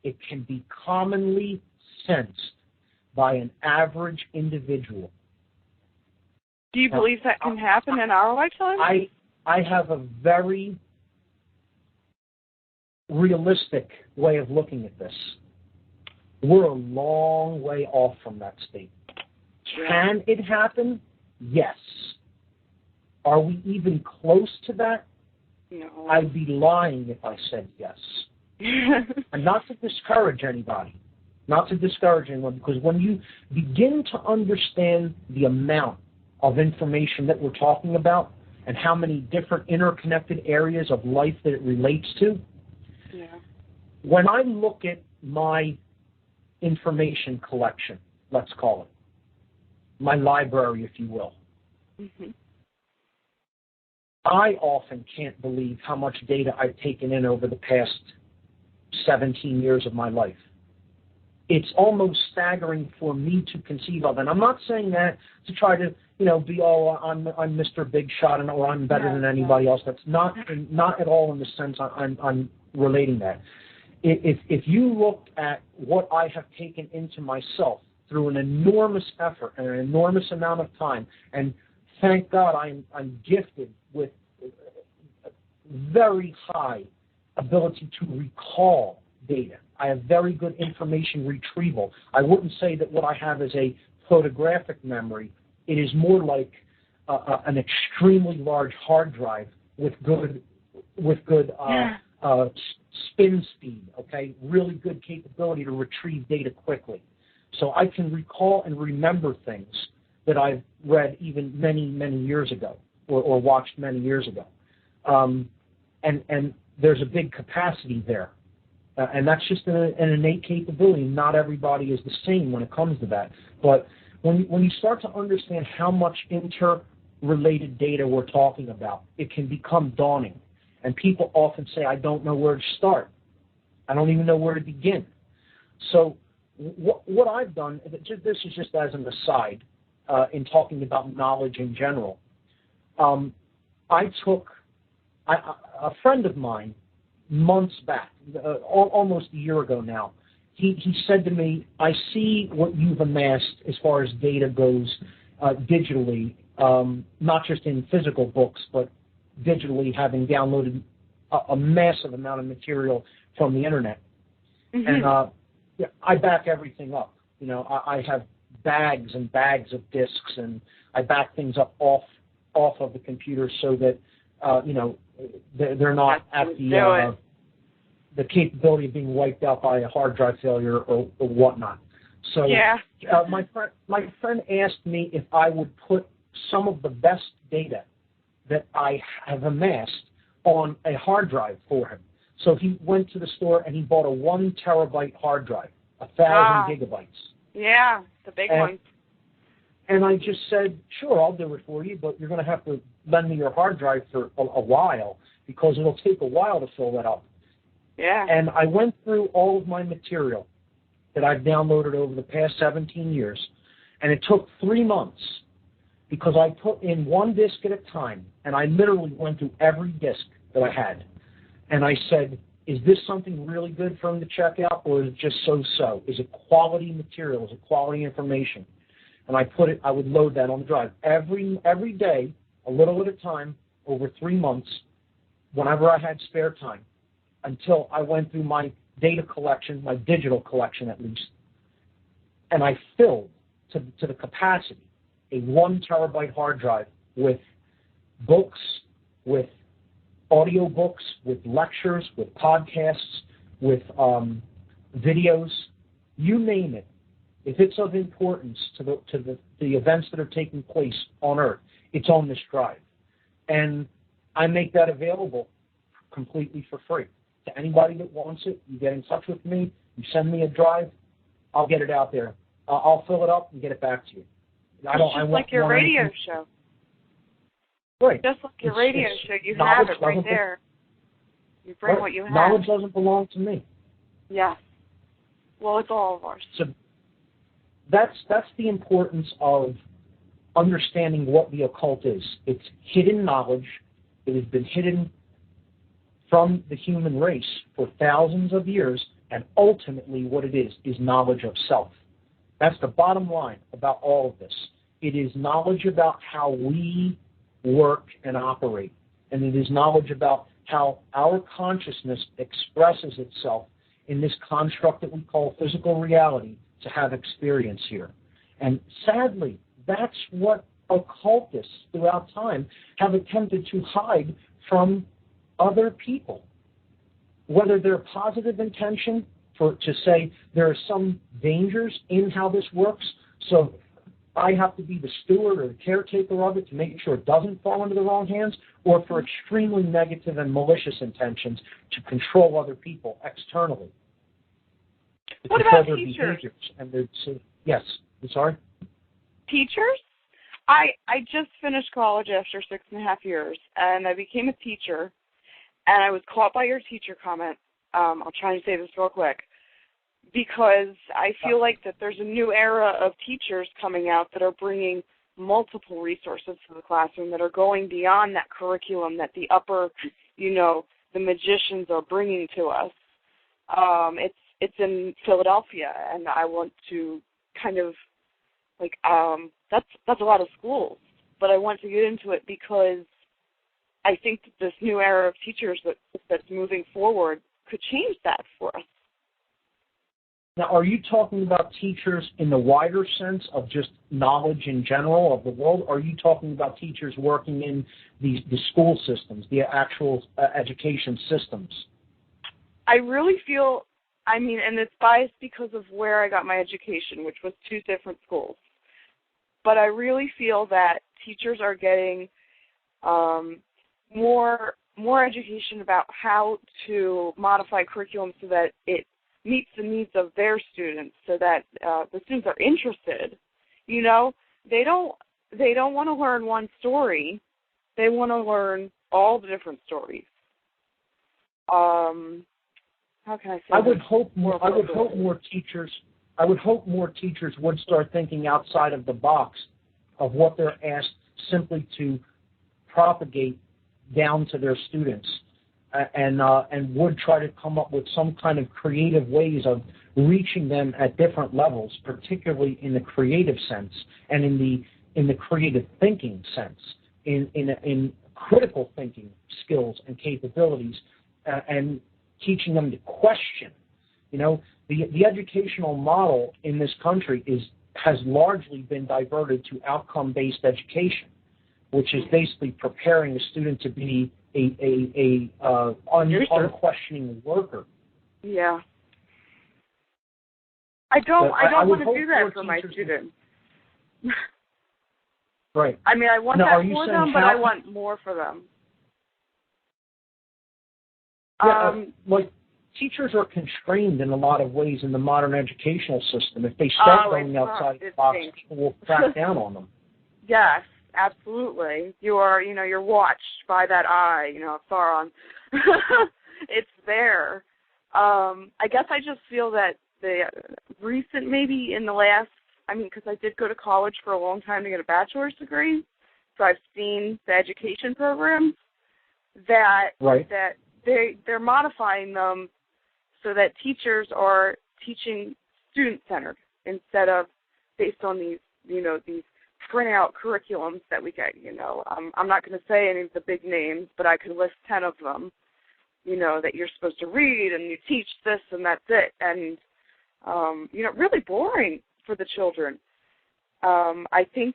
It can be commonly sensed by an average individual. Do you believe that can happen in our lifetime? I have a very realistic way of looking at this. We're a long way off from that state. Can it happen? Yes. Are we even close to that? No. I'd be lying if I said yes. And not to discourage anybody, not to discourage anyone, because when you begin to understand the amount of information that we're talking about and how many different interconnected areas of life that it relates to, when I look at my information collection, let's call it, my library, if you will, I often can't believe how much data I've taken in over the past 17 years of my life. It's almost staggering for me to conceive of, and I'm not saying that to try to, be all I'm Mr. Big Shot or I'm better than anybody else. That's not at all in the sense I'm relating that. If you look at what I have taken into myself through an enormous effort and an enormous amount of time, and thank God I'm gifted with very high ability to recall data. I have very good information retrieval. I wouldn't say that what I have is a photographic memory. It is more like an extremely large hard drive with good spin speed. Okay, really good capability to retrieve data quickly. So I can recall and remember things that I've read even many, many years ago or watched many years ago. And there's a big capacity there. And that's just an innate capability. Not everybody is the same when it comes to that. But when you start to understand how much interrelated data we're talking about, it can become daunting. And people often say, I don't know where to start. I don't even know where to begin. So what I've done, this is just as an aside, in talking about knowledge in general, I took a friend of mine months back, almost a year ago now. He said to me, I see what you've amassed as far as data goes digitally not just in physical books, but digitally, having downloaded a massive amount of material from the internet. And I back everything up. I have bags and bags of disks, and I back things up off of the computer so that they're not at the capability of being wiped out by a hard drive failure or whatnot. So my friend asked me if I would put some of the best data that I have amassed on a hard drive for him. So he went to the store and he bought a 1 terabyte hard drive, 1,000 gigabytes. Yeah, the big one. And I just said, sure, I'll do it for you, but you're going to have to lend me your hard drive for a while because it'll take a while to fill that up. Yeah. And I went through all of my material that I've downloaded over the past 17 years, and it took 3 months because I put in 1 disk at a time, and I literally went through every disk that I had. And I said, is this something really good for him to check out, or is it just so-so? Is it quality material? Is it quality information? And I would load that on the drive. Every day, a little at a time, over 3 months, whenever I had spare time, until I went through my data collection, my digital collection at least, and I filled to the capacity a 1 terabyte hard drive with books, with audio books, with lectures, with podcasts, with videos, you name it. If it's of importance to the events that are taking place on Earth, it's on this drive. And I make that available completely for free. To anybody that wants it, you get in touch with me, you send me a drive, I'll get it out there. I'll fill it up and get it back to you. Just like your radio show. Right. Just like your radio show. You have it right there. You bring what you have. Knowledge doesn't belong to me. Yes. Well, it's all of ours. So that's the importance of understanding what the occult is. It's hidden knowledge. It has been hidden from the human race for thousands of years, and ultimately what it is knowledge of self. That's the bottom line about all of this. It is knowledge about how we work and operate, and it is knowledge about how our consciousness expresses itself in this construct that we call physical reality to have experience here. And sadly, that's what occultists throughout time have attempted to hide from other people, whether they're positive intention to say there are some dangers in how this works, so I have to be the steward or the caretaker of it to make sure it doesn't fall into the wrong hands, or for extremely negative and malicious intentions to control other people externally. What about teachers? Yes, I'm sorry? Teachers? I just finished college after 6.5 years, and I became a teacher, and I was caught by your teacher comment. I'll try and say this real quick, because I feel like that there's a new era of teachers coming out that are bringing multiple resources to the classroom, that are going beyond that curriculum that the upper, the magicians are bringing to us. It's in Philadelphia, and I want to kind of, that's a lot of schools, but I want to get into it because I think that this new era of teachers that's moving forward could change that for us. Now, are you talking about teachers in the wider sense of just knowledge in general of the world, or are you talking about teachers working in the school systems, the actual education systems? I really feel, and it's biased because of where I got my education, which was 2 different schools. But I really feel that teachers are getting more education about how to modify curriculum so that it meets the needs of their students, so that the students are interested. They don't want to learn one story. They want to learn all the different stories. How can I say? I would hope more teachers would start thinking outside of the box of what they're asked simply to propagate down to their students, and would try to come up with some kind of creative ways of reaching them at different levels, particularly in the creative sense and in in the creative thinking sense, in critical thinking skills and capabilities, and teaching them to question. You know, the educational model in this country has largely been diverted to outcome-based education, which is basically preparing a student to be a unquestioning worker. Yeah. I don't want to do that for my students. Right. I mean, I want that for them, but I want more for them. Yeah, like teachers are constrained in a lot of ways in the modern educational system. If they start going outside the box, people will crack down on them. Yes, absolutely. You're watched by that eye, Sauron. It's there. I guess I just feel that the recent, maybe in the last, because I did go to college for a long time to get a bachelor's degree, so I've seen the education programs that they're modifying them so that teachers are teaching student-centered instead of based on these print-out curriculums that we get. I'm not going to say any of the big names, but I could list 10 of them. That you're supposed to read and you teach this and that's it, and really boring for the children. I think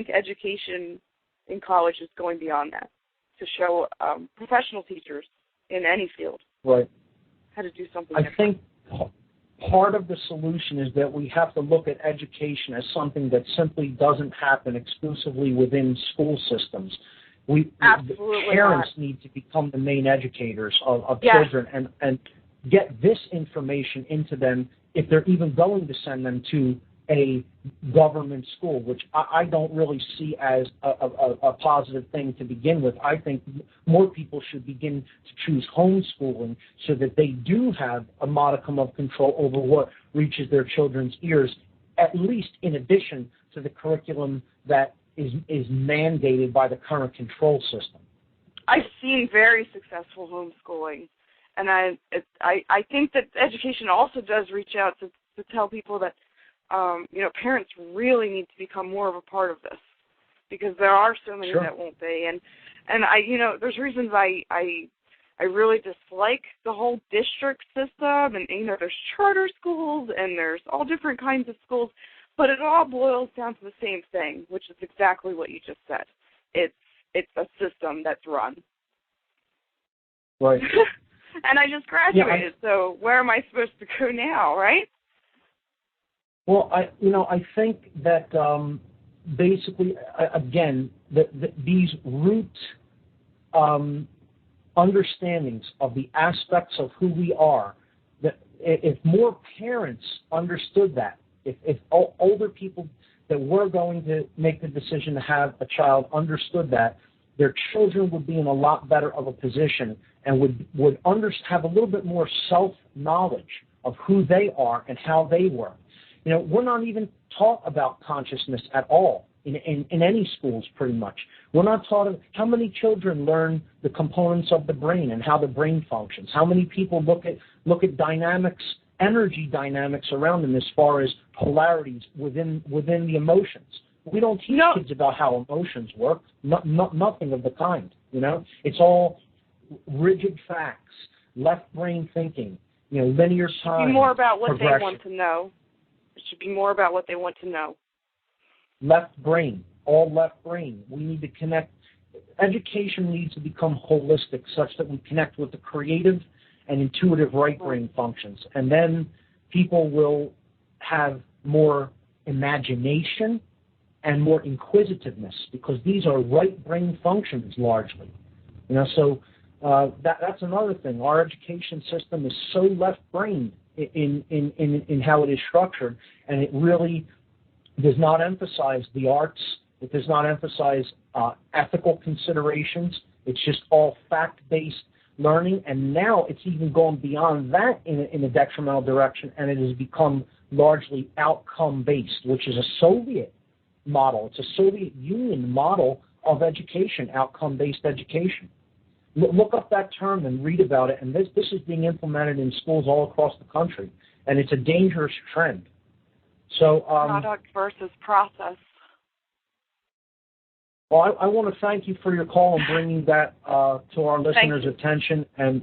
education in college is going beyond that to show professional teachers in any field how to do something different. I think part of the solution is that we have to look at education as something that simply doesn't happen exclusively within school systems. Parents need to become the main educators of children and get this information into them if they're even going to send them to a government school, which I don't really see as a positive thing to begin with. I think more people should begin to choose homeschooling so that they do have a modicum of control over what reaches their children's ears, at least in addition to the curriculum that is mandated by the current control system. I've seen very successful homeschooling, and I think that education also does reach out to tell people that parents really need to become more of a part of this, because there are so many that won't be, and I there's reasons I really dislike the whole district system, and there's charter schools and there's all different kinds of schools. But it all boils down to the same thing, which is exactly what you just said. It's a system that's run. Right. And I just graduated, so where am I supposed to go now, right? Well, I think that basically, again, these root understandings of the aspects of who we are, that if more parents understood that, if older people that were going to make the decision to have a child understood that, their children would be in a lot better of a position and would have a little bit more self-knowledge of who they are and how they work. We're not even taught about consciousness at all in any schools, pretty much. We're not taught how many children learn the components of the brain and how the brain functions. How many people look at dynamics, energy dynamics around them as far as polarities within the emotions. We don't teach kids about how emotions work. Nothing of the kind. It's all rigid facts, left brain thinking. Linear time. It should be more about what they want to know. It should be more about what they want to know. Left brain, all left brain. We need to connect. Education needs to become holistic, such that we connect with the creative and intuitive right brain functions. And then people will have more imagination and more inquisitiveness, because these are right brain functions largely. So that's another thing. Our education system is so left-brained in how it is structured, and it really does not emphasize the arts. It does not emphasize ethical considerations. It's just all fact-based learning, and now it's even gone beyond that in a detrimental direction, and it has become largely outcome-based, which is a Soviet model. It's a Soviet Union model of education, outcome-based education. Look up that term and read about it, and this is being implemented in schools all across the country, and it's a dangerous trend. So product versus process. Well, I want to thank you for your call and bringing that to our listeners' attention, and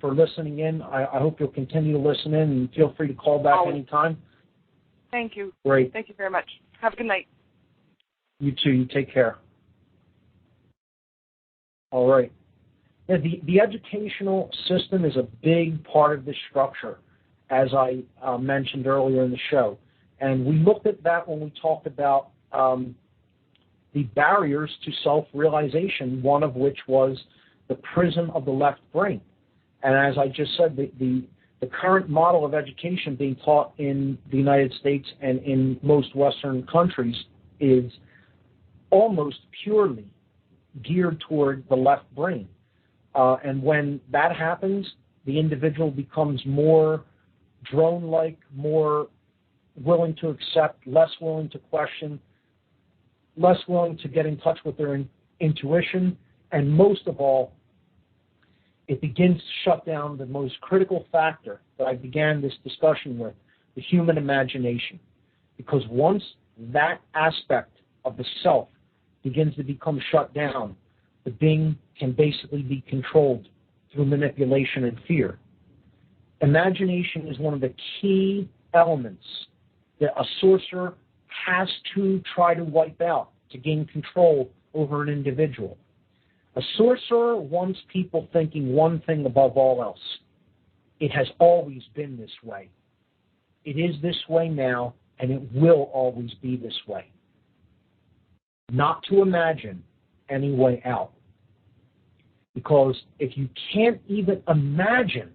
for listening in. I hope you'll continue to listen in, and feel free to call back anytime. Thank you. Great. Thank you very much. Have a good night. You too. You take care. All right. Yeah, the educational system is a big part of this structure, as I mentioned earlier in the show. And we looked at that when we talked about the barriers to self-realization, one of which was the prison of the left brain. And as I just said, the current model of education being taught in the United States and in most Western countries is almost purely geared toward the left brain. And when that happens, the individual becomes more drone-like, more willing to accept, less willing to question, less willing to get in touch with their intuition, and most of all, it begins to shut down the most critical factor that I began this discussion with, the human imagination. Because once that aspect of the self begins to become shut down, the being can basically be controlled through manipulation and fear. Imagination is one of the key elements that a sorcerer has to try to wipe out to gain control over an individual. A sorcerer wants people thinking one thing above all else. It has always been this way. It is this way now, and it will always be this way. Not to imagine any way out. Because if you can't even imagine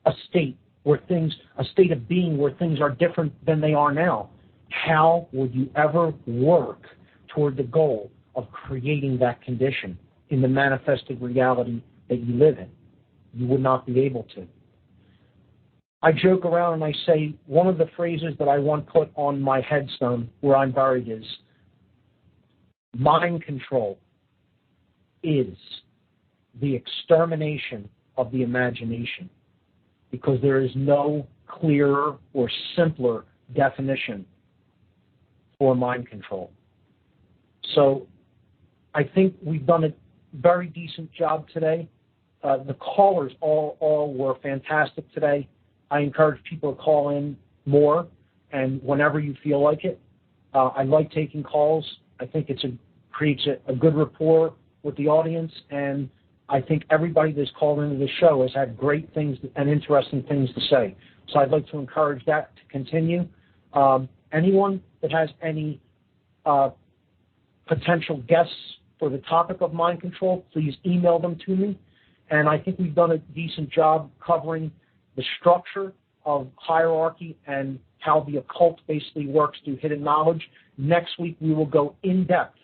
a state of being where things are different than they are now, how would you ever work toward the goal of creating that condition in the manifested reality that you live in? You would not be able to. I joke around and I say one of the phrases that I want put on my headstone where I'm buried is, mind control is the extermination of the imagination, because there is no clearer or simpler definition for mind control. So I think we've done a very decent job today. The callers all were fantastic today. I encourage people to call in more and whenever you feel like it. I like taking calls. I think it creates a good rapport with the audience, and I think everybody that's called into the show has had great things and interesting things to say. So I'd like to encourage that to continue. Anyone that has any potential guests for the topic of mind control, please email them to me. And I think we've done a decent job covering the structure of hierarchy and how the occult basically works through hidden knowledge. Next week we will go in depth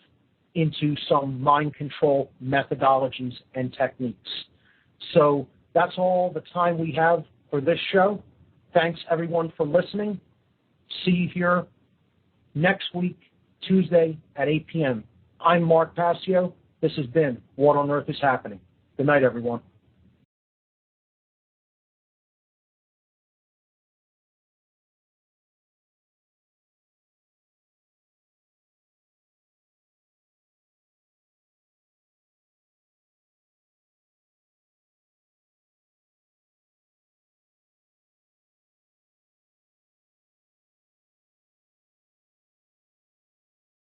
into some mind control methodologies and techniques. So that's all the time we have for this show. Thanks everyone for listening. See you here next week, Tuesday at 8 p.m. I'm Mark Passio. This has been What on Earth is Happening. Good night, everyone.